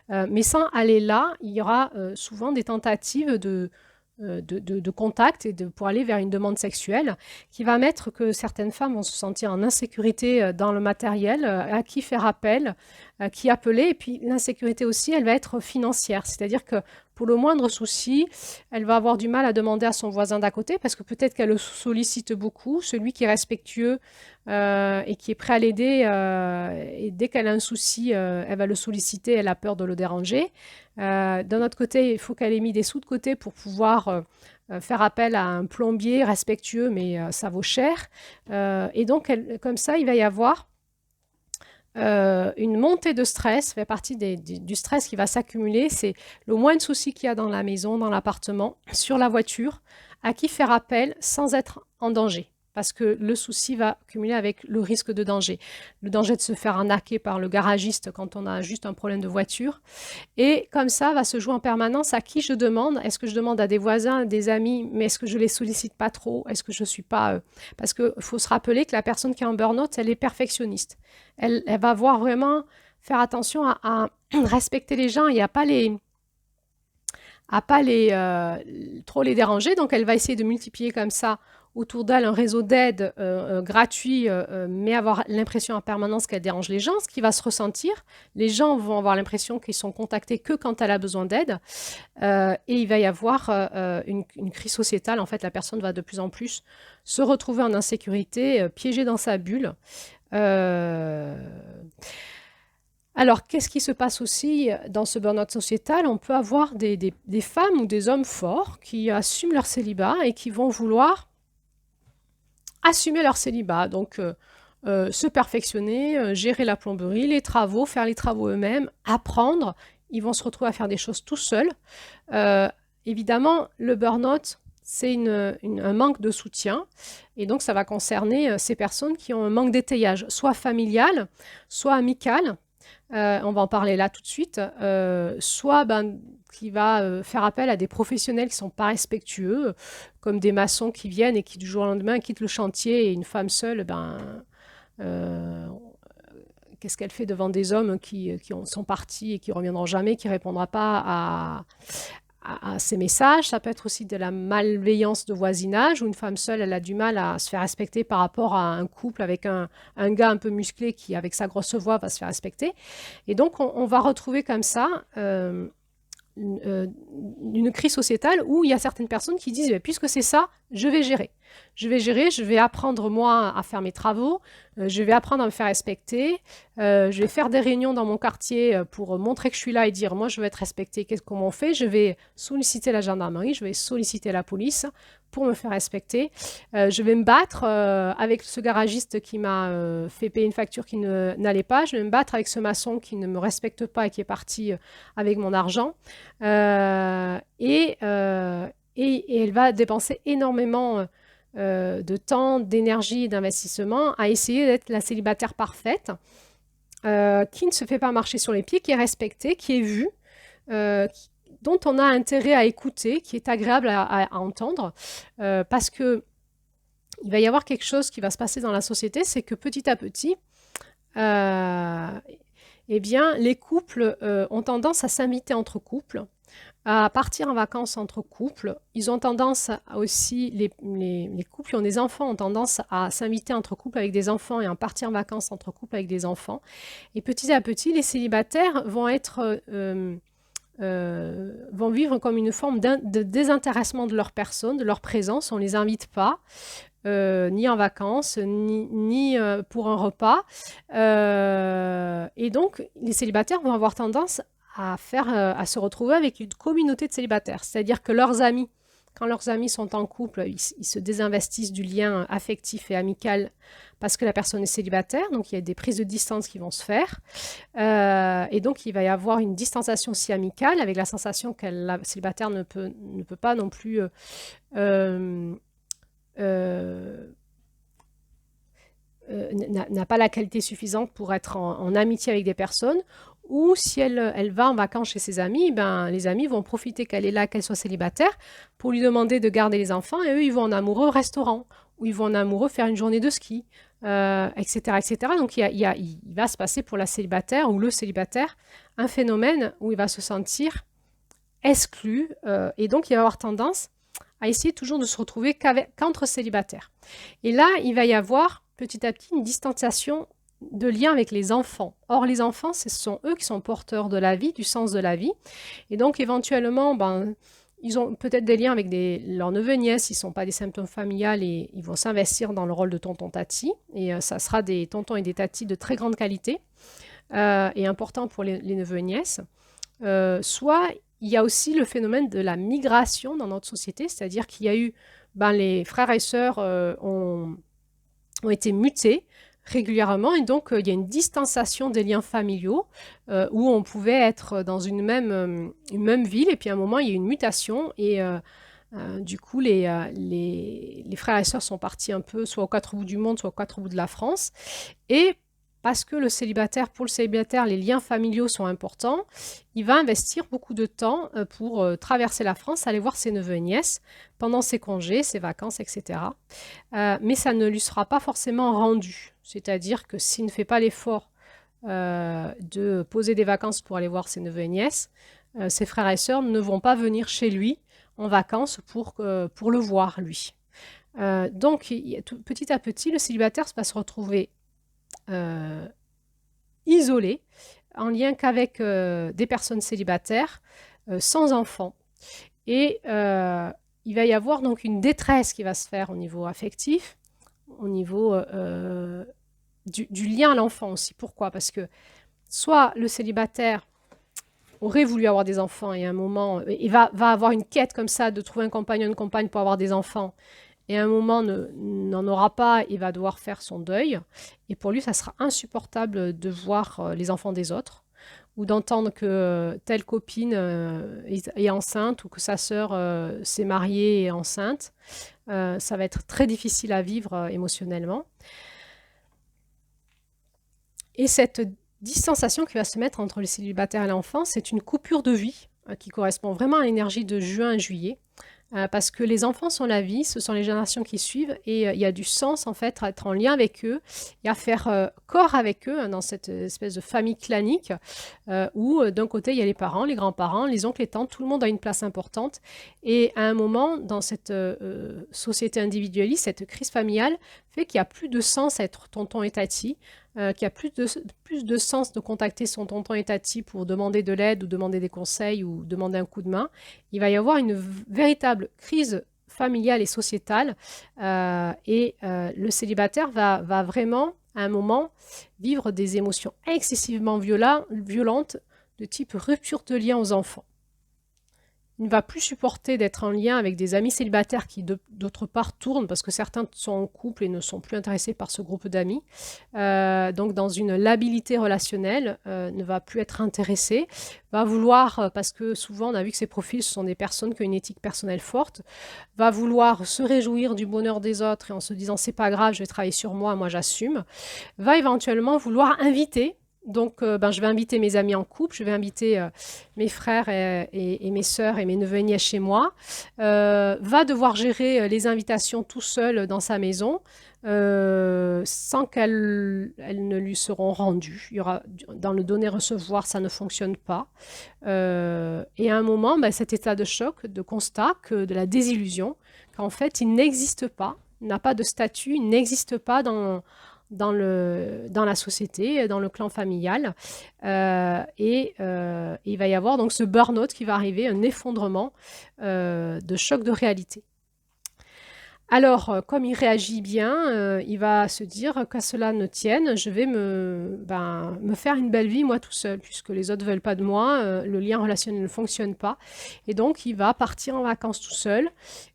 Mais sans aller là, il y aura souvent des tentatives de contact et pour aller vers une demande sexuelle qui va mettre que certaines femmes vont se sentir en insécurité dans le matériel, à qui faire appel, à qui appeler. Et puis l'insécurité aussi, elle va être financière, c'est-à-dire que pour le moindre souci, elle va avoir du mal à demander à son voisin d'à côté parce que peut-être qu'elle le sollicite beaucoup, celui qui est respectueux et qui est prêt à l'aider. Et dès qu'elle a un souci, elle va le solliciter, elle a peur de le déranger. D'un autre côté, il faut qu'elle ait mis des sous de côté pour pouvoir faire appel à un plombier respectueux, mais ça vaut cher. Et donc, comme ça, il va y avoir une montée de stress, fait partie du stress qui va s'accumuler. C'est le moins de soucis qu'il y a dans la maison, dans l'appartement, sur la voiture, à qui faire appel sans être en danger. Parce que le souci va cumuler avec le risque de danger. Le danger de se faire arnaquer par le garagiste quand on a juste un problème de voiture. Et comme ça, va se jouer en permanence à qui je demande. Est-ce que je demande à des voisins, à des amis, mais est-ce que je les sollicite pas trop? Est-ce que je suis pas... Parce qu'il faut se rappeler que la personne qui est en burn-out, elle est perfectionniste. Elle va voir vraiment faire attention à respecter les gens et à pas trop les déranger. Donc, elle va essayer de multiplier comme ça autour d'elle un réseau d'aide gratuit, mais avoir l'impression en permanence qu'elle dérange les gens, ce qui va se ressentir. Les gens vont avoir l'impression qu'ils sont contactés que quand elle a besoin d'aide. Et il va y avoir une crise sociétale. En fait, la personne va de plus en plus se retrouver en insécurité, piégée dans sa bulle. Alors, qu'est-ce qui se passe aussi dans ce burn-out sociétal? On peut avoir des femmes ou des hommes forts qui assument leur célibat et qui vont vouloir assumer leur célibat. Donc, se perfectionner, gérer la plomberie, les travaux, faire les travaux eux-mêmes, apprendre. Ils vont se retrouver à faire des choses tout seuls. Évidemment, le burn-out, c'est un manque de soutien. Et donc, ça va concerner ces personnes qui ont un manque d'étayage, soit familial, soit amical. On va en parler là tout de suite, soit qui va faire appel à des professionnels qui ne sont pas respectueux, comme des maçons qui viennent et qui du jour au lendemain quittent le chantier, et une femme seule, qu'est-ce qu'elle fait devant des hommes qui sont partis et qui ne reviendront jamais, qui ne répondront pas à ces messages? Ça peut être aussi de la malveillance de voisinage, où une femme seule, elle a du mal à se faire respecter par rapport à un couple avec un gars un peu musclé qui, avec sa grosse voix, va se faire respecter. Et donc, on va retrouver comme ça une crise sociétale où il y a certaines personnes qui disent, puisque c'est ça, je vais gérer. Je vais apprendre moi à faire mes travaux, je vais apprendre à me faire respecter, je vais faire des réunions dans mon quartier pour montrer que je suis là et dire moi je veux être respectée, comment on fait? Je vais solliciter la gendarmerie, je vais solliciter la police pour me faire respecter. Je vais me battre avec ce garagiste qui m'a fait payer une facture qui n'allait pas, je vais me battre avec ce maçon qui ne me respecte pas et qui est parti avec mon argent. Et elle va dépenser énormément de temps, d'énergie et d'investissement à essayer d'être la célibataire parfaite, qui ne se fait pas marcher sur les pieds, qui est respectée, qui est vue, dont on a intérêt à écouter, qui est agréable à entendre, parce que il va y avoir quelque chose qui va se passer dans la société, c'est que petit à petit, eh bien, les couples ont tendance à s'inviter entre couples, à partir en vacances entre couples. Ils ont tendance aussi, les couples qui ont des enfants ont tendance à s'inviter entre couples avec des enfants et à partir en vacances entre couples avec des enfants. Et petit à petit, les célibataires vont vont vivre comme une forme de désintéressement de leur personne, de leur présence. On ne les invite pas. Ni en vacances, ni pour un repas. Et donc, les célibataires vont avoir tendance à se retrouver avec une communauté de célibataires. C'est-à-dire que leurs amis, quand leurs amis sont en couple, ils se désinvestissent du lien affectif et amical parce que la personne est célibataire. Donc, il y a des prises de distance qui vont se faire. Et donc, il va y avoir une distanciation aussi amicale avec la sensation que la célibataire ne peut pas non plus n'a pas la qualité suffisante pour être en amitié avec des personnes, ou si elle va en vacances chez ses amis, ben, les amis vont profiter qu'elle est là, qu'elle soit célibataire, pour lui demander de garder les enfants, et eux, ils vont en amoureux au restaurant, ou ils vont en amoureux faire une journée de ski, etc., etc. Donc, il va se passer pour la célibataire ou le célibataire un phénomène où il va se sentir exclu, et donc il va avoir tendance à essayer toujours de se retrouver qu'entre célibataires. Et là, il va y avoir petit à petit une distanciation de lien avec les enfants. Or, les enfants, ce sont eux qui sont porteurs de la vie, du sens de la vie. Et donc, éventuellement, ben, ils ont peut-être des liens avec leurs neveux et nièces, ils ne sont pas des symptômes familiales et ils vont s'investir dans le rôle de tonton-tati. Et ça sera des tontons et des tatis de très grande qualité et important pour les neveux et nièces. Soit il y a aussi le phénomène de la migration dans notre société, c'est-à-dire qu'il y a eu, ben, les frères et sœurs ont été mutés régulièrement, et donc il y a une distanciation des liens familiaux où on pouvait être dans une même ville, et puis à un moment il y a eu une mutation, et du coup les frères et sœurs sont partis un peu soit aux quatre bouts du monde, soit aux quatre bouts de la France, et parce que pour le célibataire, les liens familiaux sont importants, il va investir beaucoup de temps pour traverser la France, aller voir ses neveux et nièces pendant ses congés, ses vacances, etc. Mais ça ne lui sera pas forcément rendu. C'est-à-dire que s'il ne fait pas l'effort de poser des vacances pour aller voir ses neveux et nièces, ses frères et sœurs ne vont pas venir chez lui en vacances pour le voir, lui. Donc, petit à petit, le célibataire va se retrouver isolé, en lien qu'avec des personnes célibataires, sans enfants. Et il va y avoir donc une détresse qui va se faire au niveau affectif, au niveau du lien à l'enfant aussi. Pourquoi? Parce que soit le célibataire aurait voulu avoir des enfants et à un moment, il va avoir une quête comme ça de trouver un compagnon, une compagne pour avoir des enfants, et à un moment n'en aura pas, il va devoir faire son deuil. Et pour lui, ça sera insupportable de voir les enfants des autres, ou d'entendre que telle copine est enceinte, ou que sa sœur s'est mariée et est enceinte. Ça va être très difficile à vivre émotionnellement. Et cette distanciation qui va se mettre entre le célibataire et l'enfant, c'est une coupure de vie qui correspond vraiment à l'énergie de juin et juillet. Parce que les enfants sont la vie, ce sont les générations qui suivent, et il y a du sens en fait à être en lien avec eux et à faire corps avec eux, hein, dans cette espèce de famille clanique où d'un côté il y a les parents, les grands-parents, les oncles, les tantes, tout le monde a une place importante, et à un moment dans cette société individualiste, cette crise familiale fait qu'il n'y a plus de sens à être tonton et tati, qu'il y a plus de sens de contacter son tonton et tati pour demander de l'aide ou demander des conseils ou demander un coup de main. Il va y avoir une véritable crise familiale et sociétale, et le célibataire va vraiment, à un moment, vivre des émotions excessivement violentes de type rupture de lien aux enfants. Il ne va plus supporter d'être en lien avec des amis célibataires qui, d'autre part, tournent, parce que certains sont en couple et ne sont plus intéressés par ce groupe d'amis. Donc, dans une labilité relationnelle, ne va plus être intéressé, va vouloir, parce que souvent, on a vu que ces profils, ce sont des personnes qui ont une éthique personnelle forte, va vouloir se réjouir du bonheur des autres et en se disant « c'est pas grave, je vais travailler sur moi, moi j'assume », va éventuellement vouloir inviter. Donc, je vais inviter mes amis en couple, je vais inviter mes frères et mes sœurs et mes neveux et nièces chez moi, va devoir gérer les invitations tout seul dans sa maison, sans qu'elles ne lui seront rendues. Il y aura, dans le donner-recevoir, ça ne fonctionne pas. Et à un moment, cet état de choc, de constat, de la désillusion, qu'en fait, il n'existe pas, n'a pas de statut, il n'existe pas dans la société, dans le clan familial, et il va y avoir donc ce burn-out qui va arriver, un effondrement de choc de réalité. Alors, comme il réagit bien, il va se dire qu'à cela ne tienne, je vais me faire une belle vie moi tout seul, puisque les autres ne veulent pas de moi, le lien relationnel ne fonctionne pas, et donc il va partir en vacances tout seul,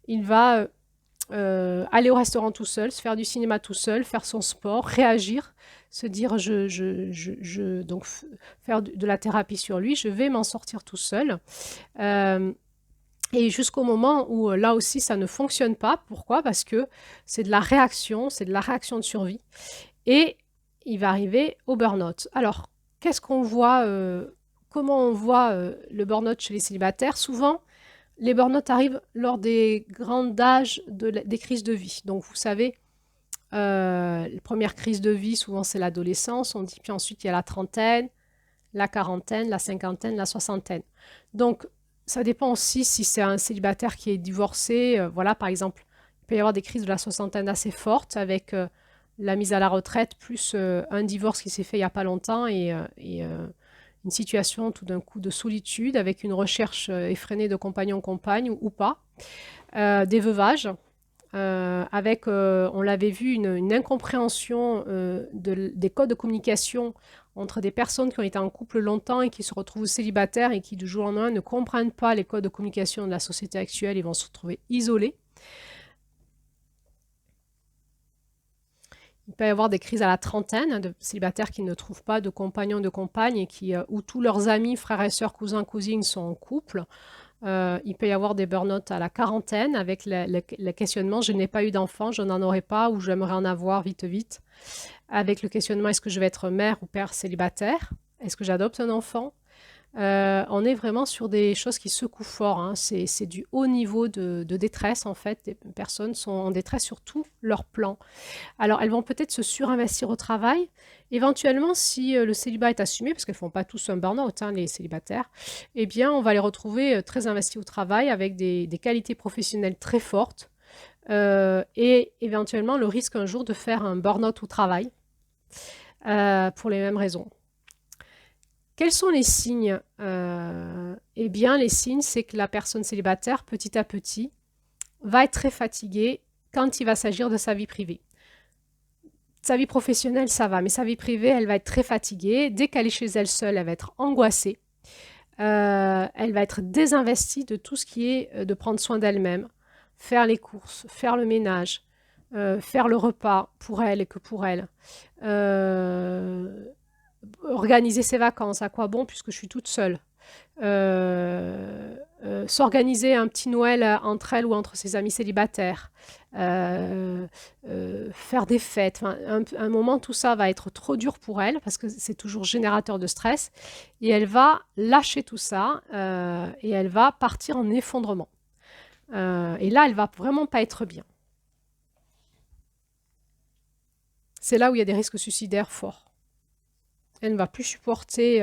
il va aller au restaurant tout seul, se faire du cinéma tout seul, faire son sport, réagir, se dire donc faire de la thérapie sur lui, je vais m'en sortir tout seul. Et jusqu'au moment où là aussi ça ne fonctionne pas. Pourquoi? Parce que c'est de la réaction de survie. Et il va arriver au burn-out. Alors, qu'est-ce qu'on voit, comment on voit le burn-out chez les célibataires? Souvent, les burn-out arrivent lors des grands âges des crises de vie. Donc, vous savez, les premières crises de vie, souvent, c'est l'adolescence. On dit, puis ensuite, il y a la trentaine, la quarantaine, la cinquantaine, la soixantaine. Donc, ça dépend aussi si c'est un célibataire qui est divorcé. Voilà, par exemple, il peut y avoir des crises de la soixantaine assez fortes avec la mise à la retraite, plus un divorce qui s'est fait il n'y a pas longtemps et une situation tout d'un coup de solitude avec une recherche effrénée de compagnon-compagne ou pas. Des veuvages, avec, on l'avait vu, une incompréhension des codes de communication entre des personnes qui ont été en couple longtemps et qui se retrouvent célibataires et qui du jour au lendemain ne comprennent pas les codes de communication de la société actuelle et vont se retrouver isolés. Il peut y avoir des crises à la trentaine de célibataires qui ne trouvent pas de compagnon, de compagne et où tous leurs amis, frères et sœurs, cousins, cousines sont en couple. Il peut y avoir des burn-out à la quarantaine avec le questionnement je n'ai pas eu d'enfant, je n'en aurai pas ou j'aimerais en avoir vite vite. Avec le questionnement est-ce que je vais être mère ou père célibataire? Est-ce que j'adopte un enfant? On est vraiment sur des choses qui secouent fort, hein. C'est du haut niveau de détresse en fait. Les personnes sont en détresse sur tous leurs plans. Alors, elles vont peut-être se surinvestir au travail. Éventuellement, si le célibat est assumé, parce qu'elles ne font pas tous un burn-out, hein, les célibataires, eh bien, on va les retrouver très investis au travail avec des qualités professionnelles très fortes et éventuellement le risque un jour de faire un burn-out au travail pour les mêmes raisons. Quels sont les signes? Eh bien, les signes, c'est que la personne célibataire, petit à petit, va être très fatiguée quand il va s'agir de sa vie privée. Sa vie professionnelle, ça va, mais sa vie privée, elle va être très fatiguée. Dès qu'elle est chez elle seule, elle va être angoissée. Elle va être désinvestie de tout ce qui est de prendre soin d'elle-même, faire les courses, faire le ménage, faire le repas pour elle et que pour elle. Organiser ses vacances, à quoi bon puisque je suis toute seule. S'organiser un petit Noël entre elle ou entre ses amis célibataires, faire des fêtes. Enfin, un moment, tout ça va être trop dur pour elle parce que c'est toujours générateur de stress et elle va lâcher tout ça et elle va partir en effondrement. Et là, elle va vraiment pas être bien. C'est là où il y a des risques suicidaires forts. Elle ne va plus supporter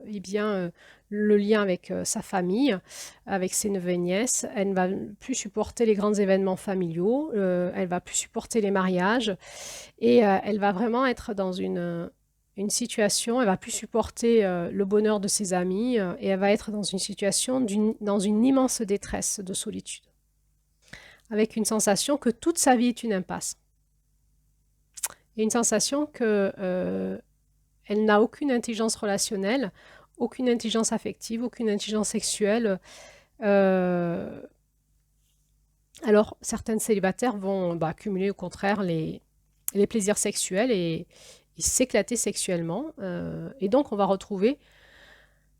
eh bien, le lien avec sa famille, avec ses neveux et nièces. Elle ne va plus supporter les grands événements familiaux. Elle ne va plus supporter les mariages. Et elle va vraiment être dans une situation, elle ne va plus supporter le bonheur de ses amis et elle va être dans une situation, dans une immense détresse de solitude. Avec une sensation que toute sa vie est une impasse. Et une sensation que elle n'a aucune intelligence relationnelle, aucune intelligence affective, aucune intelligence sexuelle. Alors, certaines célibataires vont accumuler au contraire les plaisirs sexuels et s'éclater sexuellement. Et donc, on va retrouver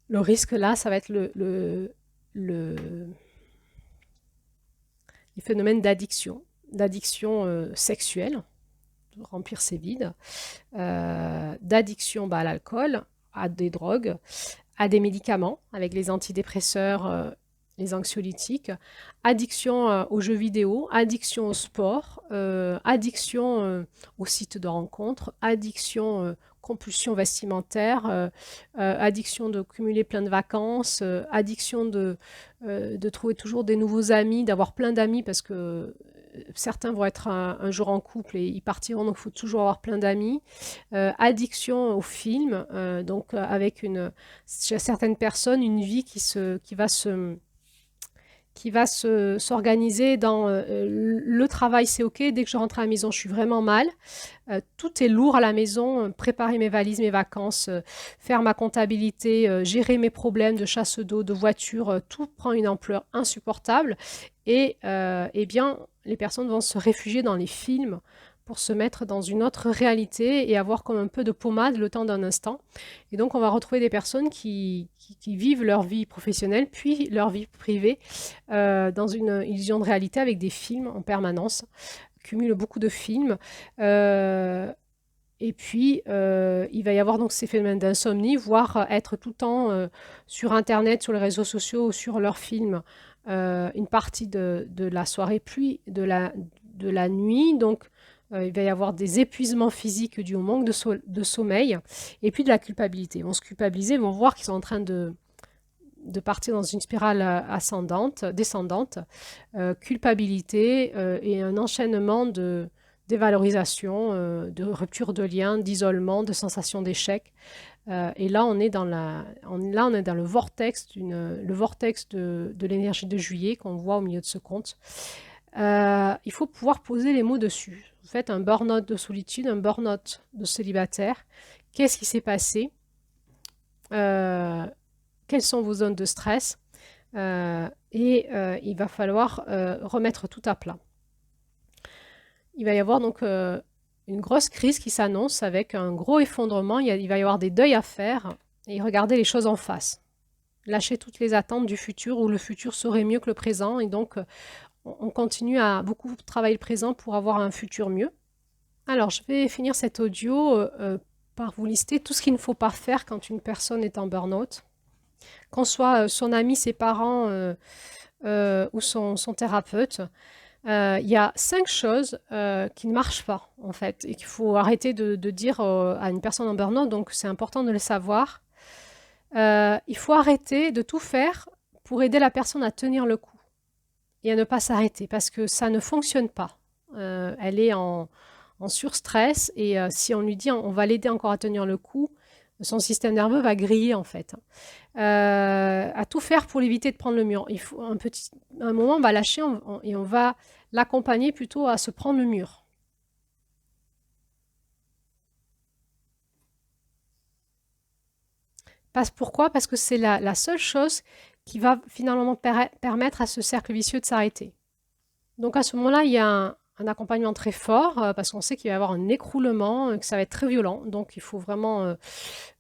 le risque là, ça va être les phénomènes d'addiction sexuelle, remplir ses vides, d'addiction à l'alcool, à des drogues, à des médicaments avec les antidépresseurs, les anxiolytiques, addiction aux jeux vidéo, addiction au sport, addiction aux sites de rencontres, addiction compulsion vestimentaire, addiction de cumuler plein de vacances, addiction de trouver toujours des nouveaux amis, d'avoir plein d'amis parce que certains vont être un jour en couple et ils partiront, donc il faut toujours avoir plein d'amis. Addiction aux films, donc avec chez certaines personnes, une vie qui va s'organiser dans le travail, c'est ok, dès que je rentre à la maison, je suis vraiment mal. Tout est lourd à la maison, préparer mes valises, mes vacances, faire ma comptabilité, gérer mes problèmes de chasse d'eau, de voiture, tout prend une ampleur insupportable. Et eh bien, les personnes vont se réfugier dans les films pour se mettre dans une autre réalité et avoir comme un peu de pommade le temps d'un instant. Et donc, on va retrouver des personnes qui vivent leur vie professionnelle, puis leur vie privée, dans une illusion de réalité avec des films en permanence, cumulent beaucoup de films. Et puis, il va y avoir donc ces phénomènes d'insomnie, voire être tout le temps sur Internet, sur les réseaux sociaux ou sur leurs films, une partie de la soirée, puis de la nuit. Donc, il va y avoir des épuisements physiques dus au manque de sommeil, et puis de la culpabilité. Ils vont se culpabiliser, ils vont voir qu'ils sont en train de partir dans une spirale descendante, culpabilité et un enchaînement de dévalorisation, de rupture de lien, d'isolement, de sensation d'échec. Et là, on est dans le vortex, de l'énergie de juillet qu'on voit au milieu de ce conte. Il faut pouvoir poser les mots dessus. Vous faites un burn-out de solitude, un burn-out de célibataire. Qu'est-ce qui s'est passé? Quelles sont vos zones de stress? Il va falloir remettre tout à plat. Il va y avoir donc une grosse crise qui s'annonce avec un gros effondrement. Il va y avoir des deuils à faire et regarder les choses en face. Lâcher toutes les attentes du futur où le futur serait mieux que le présent. Et donc, on continue à beaucoup travailler le présent pour avoir un futur mieux. Alors, je vais finir cet audio par vous lister tout ce qu'il ne faut pas faire quand une personne est en burn-out. Qu'on soit son ami, ses parents ou son thérapeute. Il y a 5 choses qui ne marchent pas, en fait, et qu'il faut arrêter de dire à une personne en burn-out, donc c'est important de le savoir. Il faut arrêter de tout faire pour aider la personne à tenir le coup et à ne pas s'arrêter, parce que ça ne fonctionne pas. Elle est en surstress, et si on lui dit on va l'aider encore à tenir le coup, son système nerveux va griller, en fait. À tout faire pour l'éviter de prendre le mur. Il faut un moment, on va lâcher et on va l'accompagner plutôt à se prendre le mur. Pourquoi? Parce que c'est la seule chose qui va finalement permettre à ce cercle vicieux de s'arrêter. Donc à ce moment-là, il y a un accompagnement très fort parce qu'on sait qu'il va y avoir un écroulement, que ça va être très violent. Donc il faut vraiment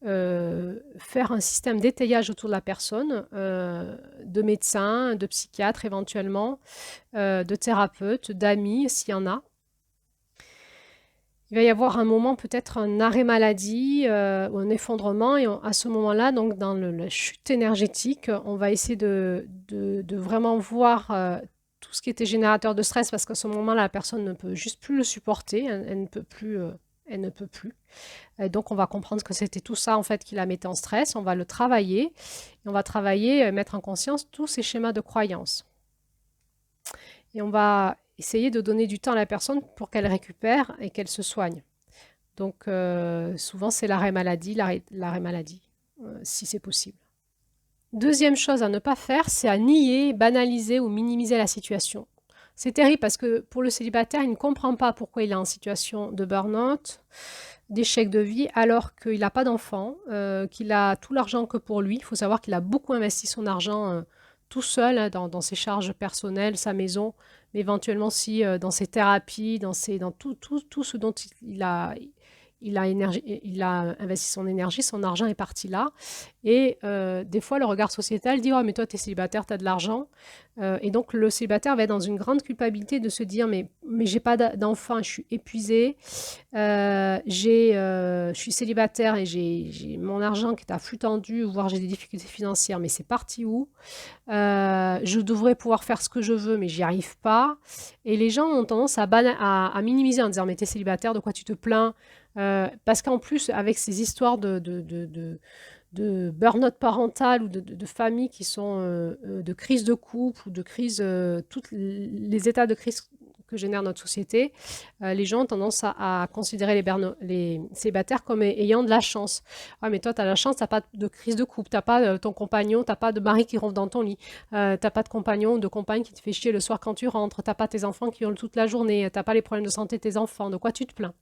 faire un système d'étayage autour de la personne, de médecins, de psychiatres éventuellement, de thérapeutes, d'amis s'il y en a. Il va y avoir un moment, peut-être un arrêt maladie ou un effondrement, et à ce moment-là, donc dans la chute énergétique, on va essayer de vraiment voir tout ce qui était générateur de stress, parce qu'à ce moment-là, la personne ne peut juste plus le supporter, elle ne peut plus. Et donc, on va comprendre que c'était tout ça en fait qui la mettait en stress. On va le travailler, et on va travailler, mettre en conscience tous ces schémas de croyance. Et on va essayer de donner du temps à la personne pour qu'elle récupère et qu'elle se soigne. Donc, souvent, c'est l'arrêt maladie, si c'est possible. Deuxième chose à ne pas faire, c'est à nier, banaliser ou minimiser la situation. C'est terrible parce que pour le célibataire, il ne comprend pas pourquoi il est en situation de burn-out, d'échec de vie, alors qu'il n'a pas d'enfant, qu'il a tout l'argent que pour lui. Il faut savoir qu'il a beaucoup investi son argent tout seul hein, dans ses charges personnelles, sa maison, mais éventuellement aussi dans ses thérapies, dans tout ce dont il a investi son énergie, son argent est parti là. Et des fois, le regard sociétal dit « Oh, mais toi, tu es célibataire, tu as de l'argent. » Et donc, le célibataire va être dans une grande culpabilité de se dire « Mais j'ai pas d'enfant, je suis épuisé. Je suis célibataire et j'ai mon argent qui est à flux tendu, voire j'ai des difficultés financières, mais c'est parti où? Je devrais pouvoir faire ce que je veux, mais j'y arrive pas. » Et les gens ont tendance à minimiser en disant « Mais tu es célibataire, de quoi tu te plains ?» Parce qu'en plus, avec ces histoires de burn-out parental ou de familles qui sont de crise de couple ou de crise, tous les états de crise que génère notre société, les gens ont tendance à considérer les célibataires comme ayant de la chance. Ah, mais toi, tu as la chance, tu n'as pas de crise de couple, tu n'as pas ton compagnon, tu n'as pas de mari qui ronfle dans ton lit, tu n'as pas de compagnon ou de compagne qui te fait chier le soir quand tu rentres, tu n'as pas tes enfants qui hurlent toute la journée, tu n'as pas les problèmes de santé de tes enfants, de quoi tu te plains?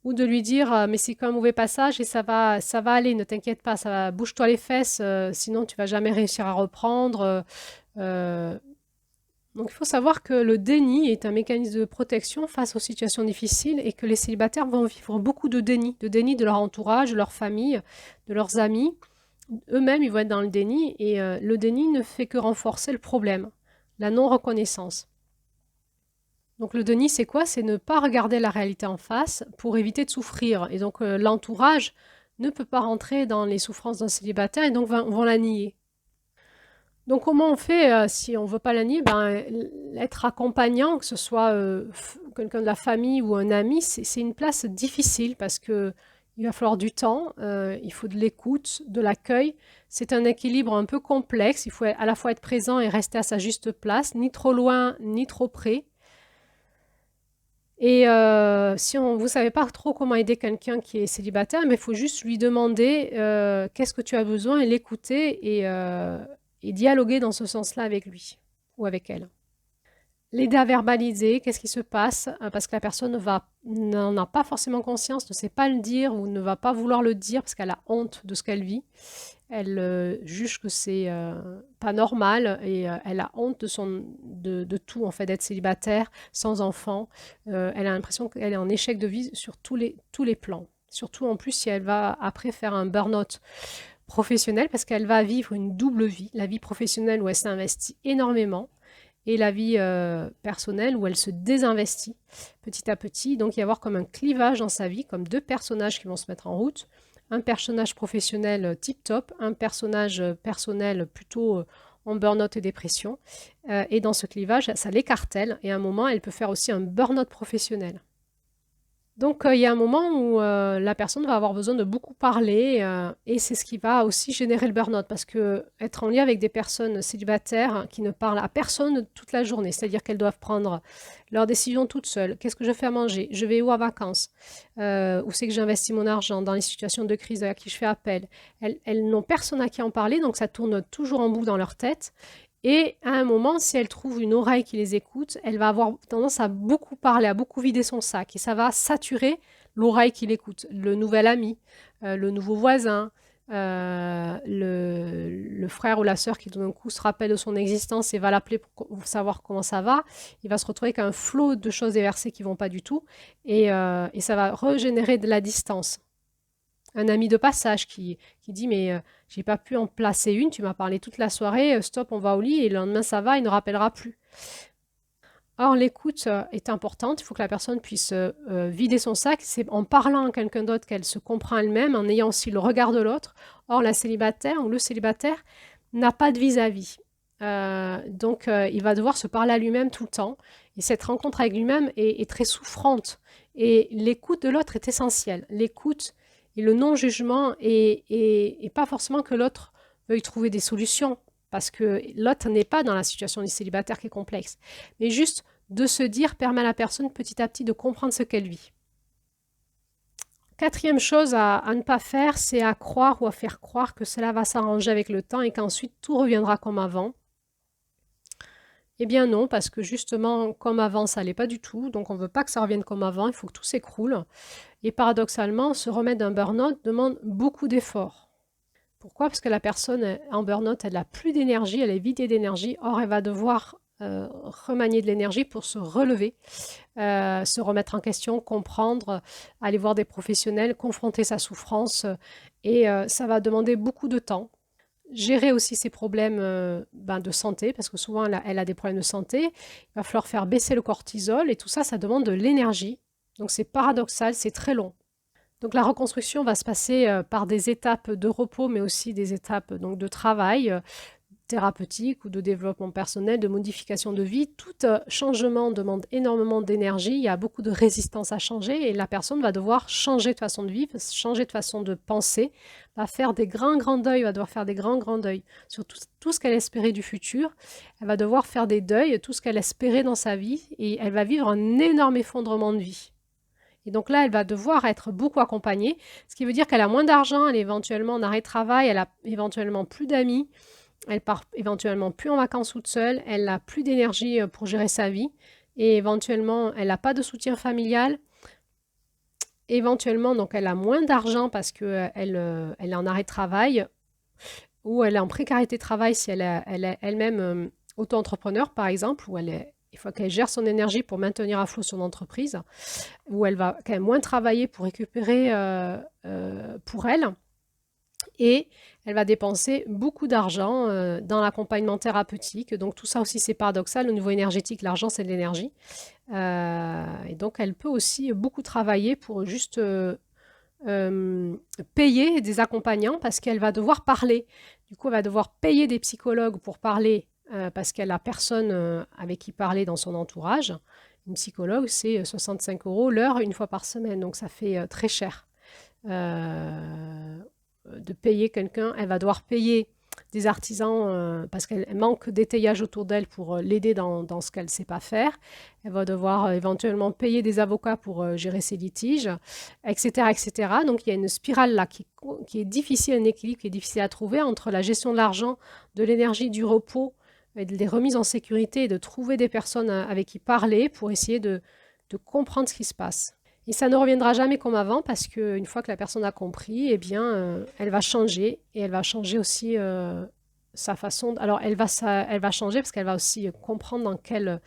Ou de lui dire mais c'est qu'un mauvais passage et ça va aller, ne t'inquiète pas, bouge-toi les fesses, sinon tu vas jamais réussir à reprendre. Donc il faut savoir que le déni est un mécanisme de protection face aux situations difficiles et que les célibataires vont vivre beaucoup de déni de leur entourage, de leur famille, de leurs amis. Eux-mêmes, ils vont être dans le déni et le déni ne fait que renforcer le problème, la non-reconnaissance. Donc le déni, c'est quoi? C'est ne pas regarder la réalité en face pour éviter de souffrir. Et donc l'entourage ne peut pas rentrer dans les souffrances d'un célibataire et donc vont la nier. Donc comment on fait si on ne veut pas la nier? Être accompagnant, que ce soit quelqu'un de la famille ou un ami, c'est une place difficile parce que il va falloir du temps, il faut de l'écoute, de l'accueil. C'est un équilibre un peu complexe. Il faut à la fois être présent et rester à sa juste place, ni trop loin, ni trop près. Et si vous ne savez pas trop comment aider quelqu'un qui est célibataire, mais il faut juste lui demander qu'est-ce que tu as besoin et l'écouter et dialoguer dans ce sens-là avec lui ou avec elle. L'aider à verbaliser, qu'est-ce qui se passe, parce que la personne n'en a pas forcément conscience, ne sait pas le dire ou ne va pas vouloir le dire parce qu'elle a honte de ce qu'elle vit. Elle juge que c'est pas normal et elle a honte de tout, en fait, d'être célibataire, sans enfant. Elle a l'impression qu'elle est en échec de vie sur tous les plans. Surtout en plus si elle va après faire un burn-out professionnel parce qu'elle va vivre une double vie, la vie professionnelle où elle s'investit énormément et la vie personnelle où elle se désinvestit petit à petit. Donc il va y avoir comme un clivage dans sa vie, comme deux personnages qui vont se mettre en route. Un personnage professionnel tip-top, un personnage personnel plutôt en burn-out et dépression. Et dans ce clivage, ça l'écartèle et à un moment, elle peut faire aussi un burn-out professionnel. Donc, il y a un moment où la personne va avoir besoin de beaucoup parler et c'est ce qui va aussi générer le burn-out parce que être en lien avec des personnes célibataires qui ne parlent à personne toute la journée, c'est-à-dire qu'elles doivent prendre leurs décisions toutes seules. Qu'est-ce que je fais à manger? Je vais où en vacances? Où c'est que j'investis mon argent? Dans les situations de crise à qui je fais appel? Elles n'ont personne à qui en parler, donc ça tourne toujours en boucle dans leur tête. Et à un moment, si elle trouve une oreille qui les écoute, elle va avoir tendance à beaucoup parler, à beaucoup vider son sac. Et ça va saturer l'oreille qui l'écoute. Le nouvel ami, le nouveau voisin, le frère ou la sœur qui tout d'un coup se rappelle de son existence et va l'appeler pour savoir comment ça va. Il va se retrouver avec un flot de choses déversées qui ne vont pas du tout. Et ça va régénérer de la distance. Un ami de passage qui dit mais j'ai pas pu en placer une, tu m'as parlé toute la soirée, stop, on va au lit et le lendemain ça va, il ne rappellera plus. Or l'écoute est importante, il faut que la personne puisse vider son sac, c'est en parlant à quelqu'un d'autre qu'elle se comprend elle-même, en ayant aussi le regard de l'autre. Or la célibataire ou le célibataire n'a pas de vis-à-vis. Donc il va devoir se parler à lui-même tout le temps et cette rencontre avec lui-même est très souffrante et l'écoute de l'autre est essentielle. L'écoute et le non-jugement et pas forcément que l'autre veuille trouver des solutions, parce que l'autre n'est pas dans la situation du célibataire qui est complexe. Mais juste de se dire permet à la personne petit à petit de comprendre ce qu'elle vit. Quatrième chose à ne pas faire, c'est à croire ou à faire croire que cela va s'arranger avec le temps et qu'ensuite tout reviendra comme avant. Eh bien non, parce que justement, comme avant, ça n'allait pas du tout. Donc on ne veut pas que ça revienne comme avant, il faut que tout s'écroule. Et paradoxalement, se remettre d'un burn-out demande beaucoup d'efforts. Pourquoi? Parce que la personne en burn-out, elle n'a plus d'énergie, elle est vidée d'énergie. Or, elle va devoir remanier de l'énergie pour se relever, se remettre en question, comprendre, aller voir des professionnels, confronter sa souffrance. Et ça va demander beaucoup de temps. Gérer aussi ses problèmes de santé, parce que souvent elle a des problèmes de santé. Il va falloir faire baisser le cortisol et tout ça, ça demande de l'énergie. Donc c'est paradoxal, c'est très long. Donc la reconstruction va se passer par des étapes de repos, mais aussi des étapes donc, de travail thérapeutique ou de développement personnel, de modification de vie. Tout changement demande énormément d'énergie, il y a beaucoup de résistance à changer et la personne va devoir changer de façon de vivre, changer de façon de penser, va faire des grands deuils, va devoir faire des grands deuils sur tout ce qu'elle espérait du futur. Elle va devoir faire des deuils, tout ce qu'elle espérait dans sa vie et elle va vivre un énorme effondrement de vie. Et donc là, elle va devoir être beaucoup accompagnée, ce qui veut dire qu'elle a moins d'argent, elle est éventuellement en arrêt de travail, elle a éventuellement plus d'amis, elle part éventuellement plus en vacances toute seule, elle n'a plus d'énergie pour gérer sa vie et éventuellement elle n'a pas de soutien familial. Éventuellement, donc elle a moins d'argent parce qu'elle elle est en arrêt de travail ou elle est en précarité de travail si elle est elle-même auto-entrepreneur par exemple, où il faut qu'elle gère son énergie pour maintenir à flot son entreprise, où elle va quand même moins travailler pour récupérer pour elle. et elle va dépenser beaucoup d'argent dans l'accompagnement thérapeutique. Donc tout ça aussi c'est paradoxal. Au niveau énergétique, l'argent c'est de l'énergie. Et donc elle peut aussi beaucoup travailler pour juste payer des accompagnants parce qu'elle va devoir parler. Du coup, elle va devoir payer des psychologues pour parler parce qu'elle a personne avec qui parler dans son entourage. Une psychologue, c'est 65 € l'heure, une fois par semaine. Donc ça fait très cher de payer quelqu'un. Elle va devoir payer des artisans parce qu'elle manque d'étayage autour d'elle pour l'aider dans ce qu'elle ne sait pas faire. Elle va devoir éventuellement payer des avocats pour gérer ses litiges, etc., etc. Donc il y a une spirale là qui est difficile, un équilibre qui est difficile à trouver entre la gestion de l'argent, de l'énergie, du repos, et des remises en sécurité et de trouver des personnes avec qui parler pour essayer de comprendre ce qui se passe. Et ça ne reviendra jamais comme avant parce qu'une fois que la personne a compris, eh bien, elle va changer et elle va changer aussi sa façon. Alors, elle va changer parce qu'elle va aussi comprendre dans quelle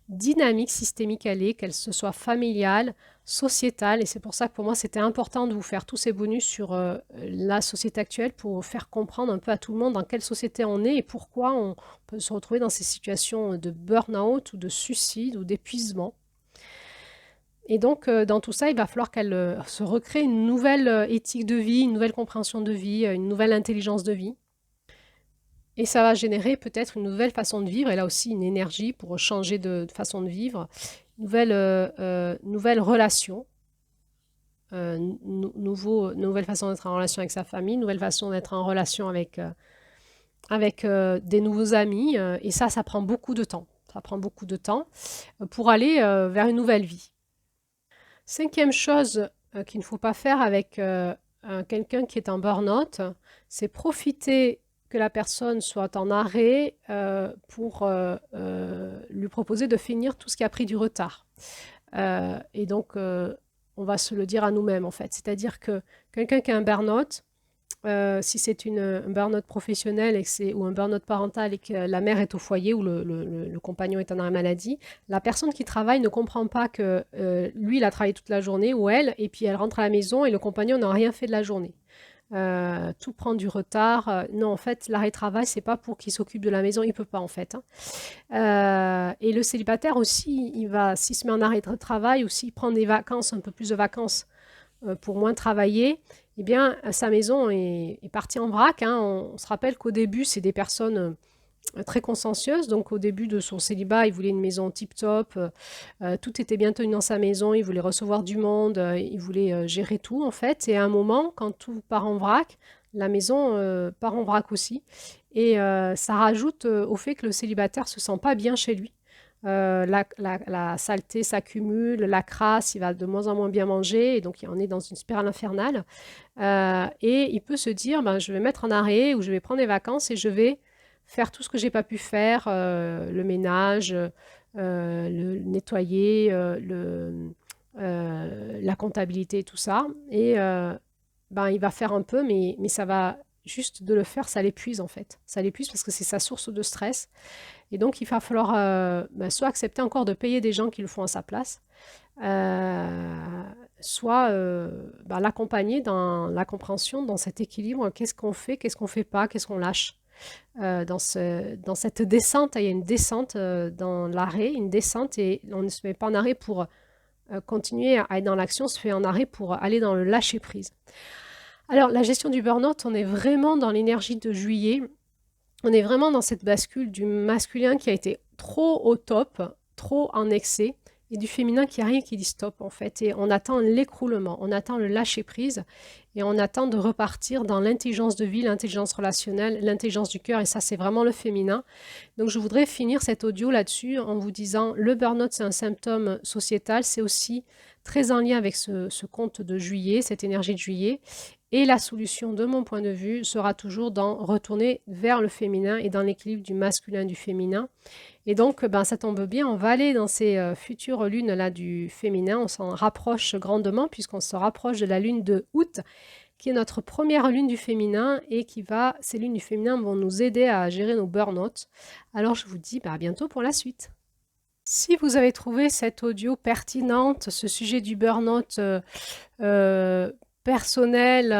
dynamique systémique elle est, qu'elle se soit familiale, sociétale. Et c'est pour ça que pour moi, c'était important de vous faire tous ces bonus sur la société actuelle pour faire comprendre un peu à tout le monde dans quelle société on est et pourquoi on peut se retrouver dans ces situations de burn-out ou de suicide ou d'épuisement. Et donc, dans tout ça, il va falloir qu'elle se recrée une nouvelle éthique de vie, une nouvelle compréhension de vie, une nouvelle intelligence de vie. Et ça va générer peut-être une nouvelle façon de vivre, et là aussi une énergie pour changer de façon de vivre, nouvelle relation, nouvelle façon d'être en relation avec sa famille, nouvelle façon d'être en relation avec des nouveaux amis. Et ça prend beaucoup de temps. Ça prend beaucoup de temps pour aller vers une nouvelle vie. Cinquième chose qu'il ne faut pas faire avec quelqu'un qui est en burn-out, c'est profiter que la personne soit en arrêt pour lui proposer de finir tout ce qui a pris du retard. Et donc, on va se le dire à nous-mêmes, en fait. C'est-à-dire que quelqu'un qui a un burn-out, si c'est un burn-out professionnel ou un burn-out parental et que la mère est au foyer ou le compagnon est en arrêt maladie, la personne qui travaille ne comprend pas que lui, il a travaillé toute la journée ou elle, et puis elle rentre à la maison et le compagnon n'a rien fait de la journée. Tout prend du retard. Non, en fait, l'arrêt de travail, c'est pas pour qu'il s'occupe de la maison, il peut pas en fait. Et le célibataire aussi, s'il se met en arrêt de travail ou s'il prend des vacances, un peu plus de vacances pour moins travailler, eh bien, sa maison est partie en vrac. On se rappelle qu'au début, c'est des personnes très consciencieuses. Donc, au début de son célibat, il voulait une maison tip-top. Tout était bien tenu dans sa maison. Il voulait recevoir du monde. Il voulait gérer tout, en fait. Et à un moment, quand tout part en vrac, la maison part en vrac aussi. Et ça rajoute au fait que le célibataire ne se sent pas bien chez lui. La saleté s'accumule, la crasse, il va de moins en moins bien manger, et donc on est dans une spirale infernale. Et il peut se dire, ben, je vais mettre en arrêt ou je vais prendre des vacances et je vais faire tout ce que j'ai pas pu faire, le ménage, le nettoyer, la comptabilité, tout ça. Et ben, il va faire un peu, mais ça va juste de le faire, ça l'épuise en fait. Ça l'épuise parce que c'est sa source de stress. Et donc, il va falloir soit accepter encore de payer des gens qui le font à sa place, soit l'accompagner dans la compréhension, dans cet équilibre. Qu'est-ce qu'on fait, qu'est-ce qu'on ne fait pas, qu'est-ce qu'on lâche. Dans cette descente, il y a une descente dans l'arrêt, une descente, et on ne se met pas en arrêt pour continuer à être dans l'action, on se fait en arrêt pour aller dans le lâcher-prise. Alors, la gestion du burn-out, on est vraiment dans l'énergie de juillet. On est vraiment dans cette bascule du masculin qui a été trop au top, trop en excès, et du féminin qui arrive qui dit stop en fait. Et on attend l'écroulement, on attend le lâcher-prise, et on attend de repartir dans l'intelligence de vie, l'intelligence relationnelle, l'intelligence du cœur, et ça c'est vraiment le féminin. Donc je voudrais finir cet audio là-dessus en vous disant, le burn-out c'est un symptôme sociétal, c'est aussi très en lien avec ce conte de juillet, cette énergie de juillet. Et la solution, de mon point de vue, sera toujours dans retourner vers le féminin et dans l'équilibre du masculin et du féminin. Et donc, ben, ça tombe bien, on va aller dans ces futures lunes-là du féminin. On s'en rapproche grandement puisqu'on se rapproche de la lune de août, qui est notre première lune du féminin et ces lunes du féminin vont nous aider à gérer nos burn-out. Alors, je vous dis à bientôt pour la suite. Si vous avez trouvé cet audio pertinente, ce sujet du burn-out personnel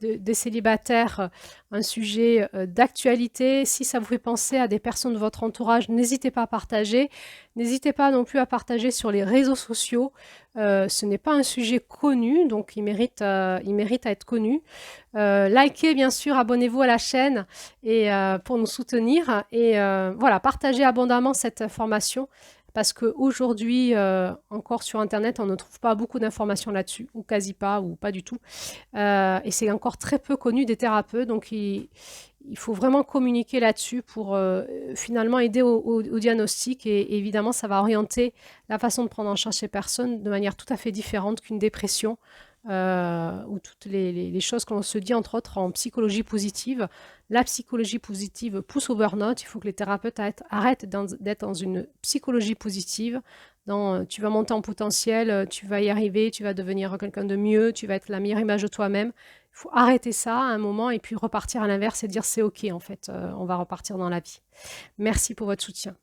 des célibataires, un sujet d'actualité. Si ça vous fait penser à des personnes de votre entourage, n'hésitez pas à partager. N'hésitez pas non plus à partager sur les réseaux sociaux. Ce n'est pas un sujet connu, donc il mérite à être connu. Likez bien sûr, abonnez-vous à la chaîne et pour nous soutenir. Et voilà, partagez abondamment cette information parce qu'aujourd'hui, encore sur Internet, on ne trouve pas beaucoup d'informations là-dessus, ou quasi pas, ou pas du tout. Et c'est encore très peu connu des thérapeutes, donc il faut vraiment communiquer là-dessus pour finalement aider au diagnostic. Et évidemment, ça va orienter la façon de prendre en charge ces personnes de manière tout à fait différente qu'une dépression ou toutes les choses que l'on se dit, entre autres, en psychologie positive. La psychologie positive pousse au burn-out. Il faut que les thérapeutes arrêtent d'être dans une psychologie positive. Tu vas monter en potentiel, tu vas y arriver, tu vas devenir quelqu'un de mieux, tu vas être la meilleure image de toi-même. Il faut arrêter ça à un moment et puis repartir à l'inverse et dire c'est OK en fait, on va repartir dans la vie. Merci pour votre soutien.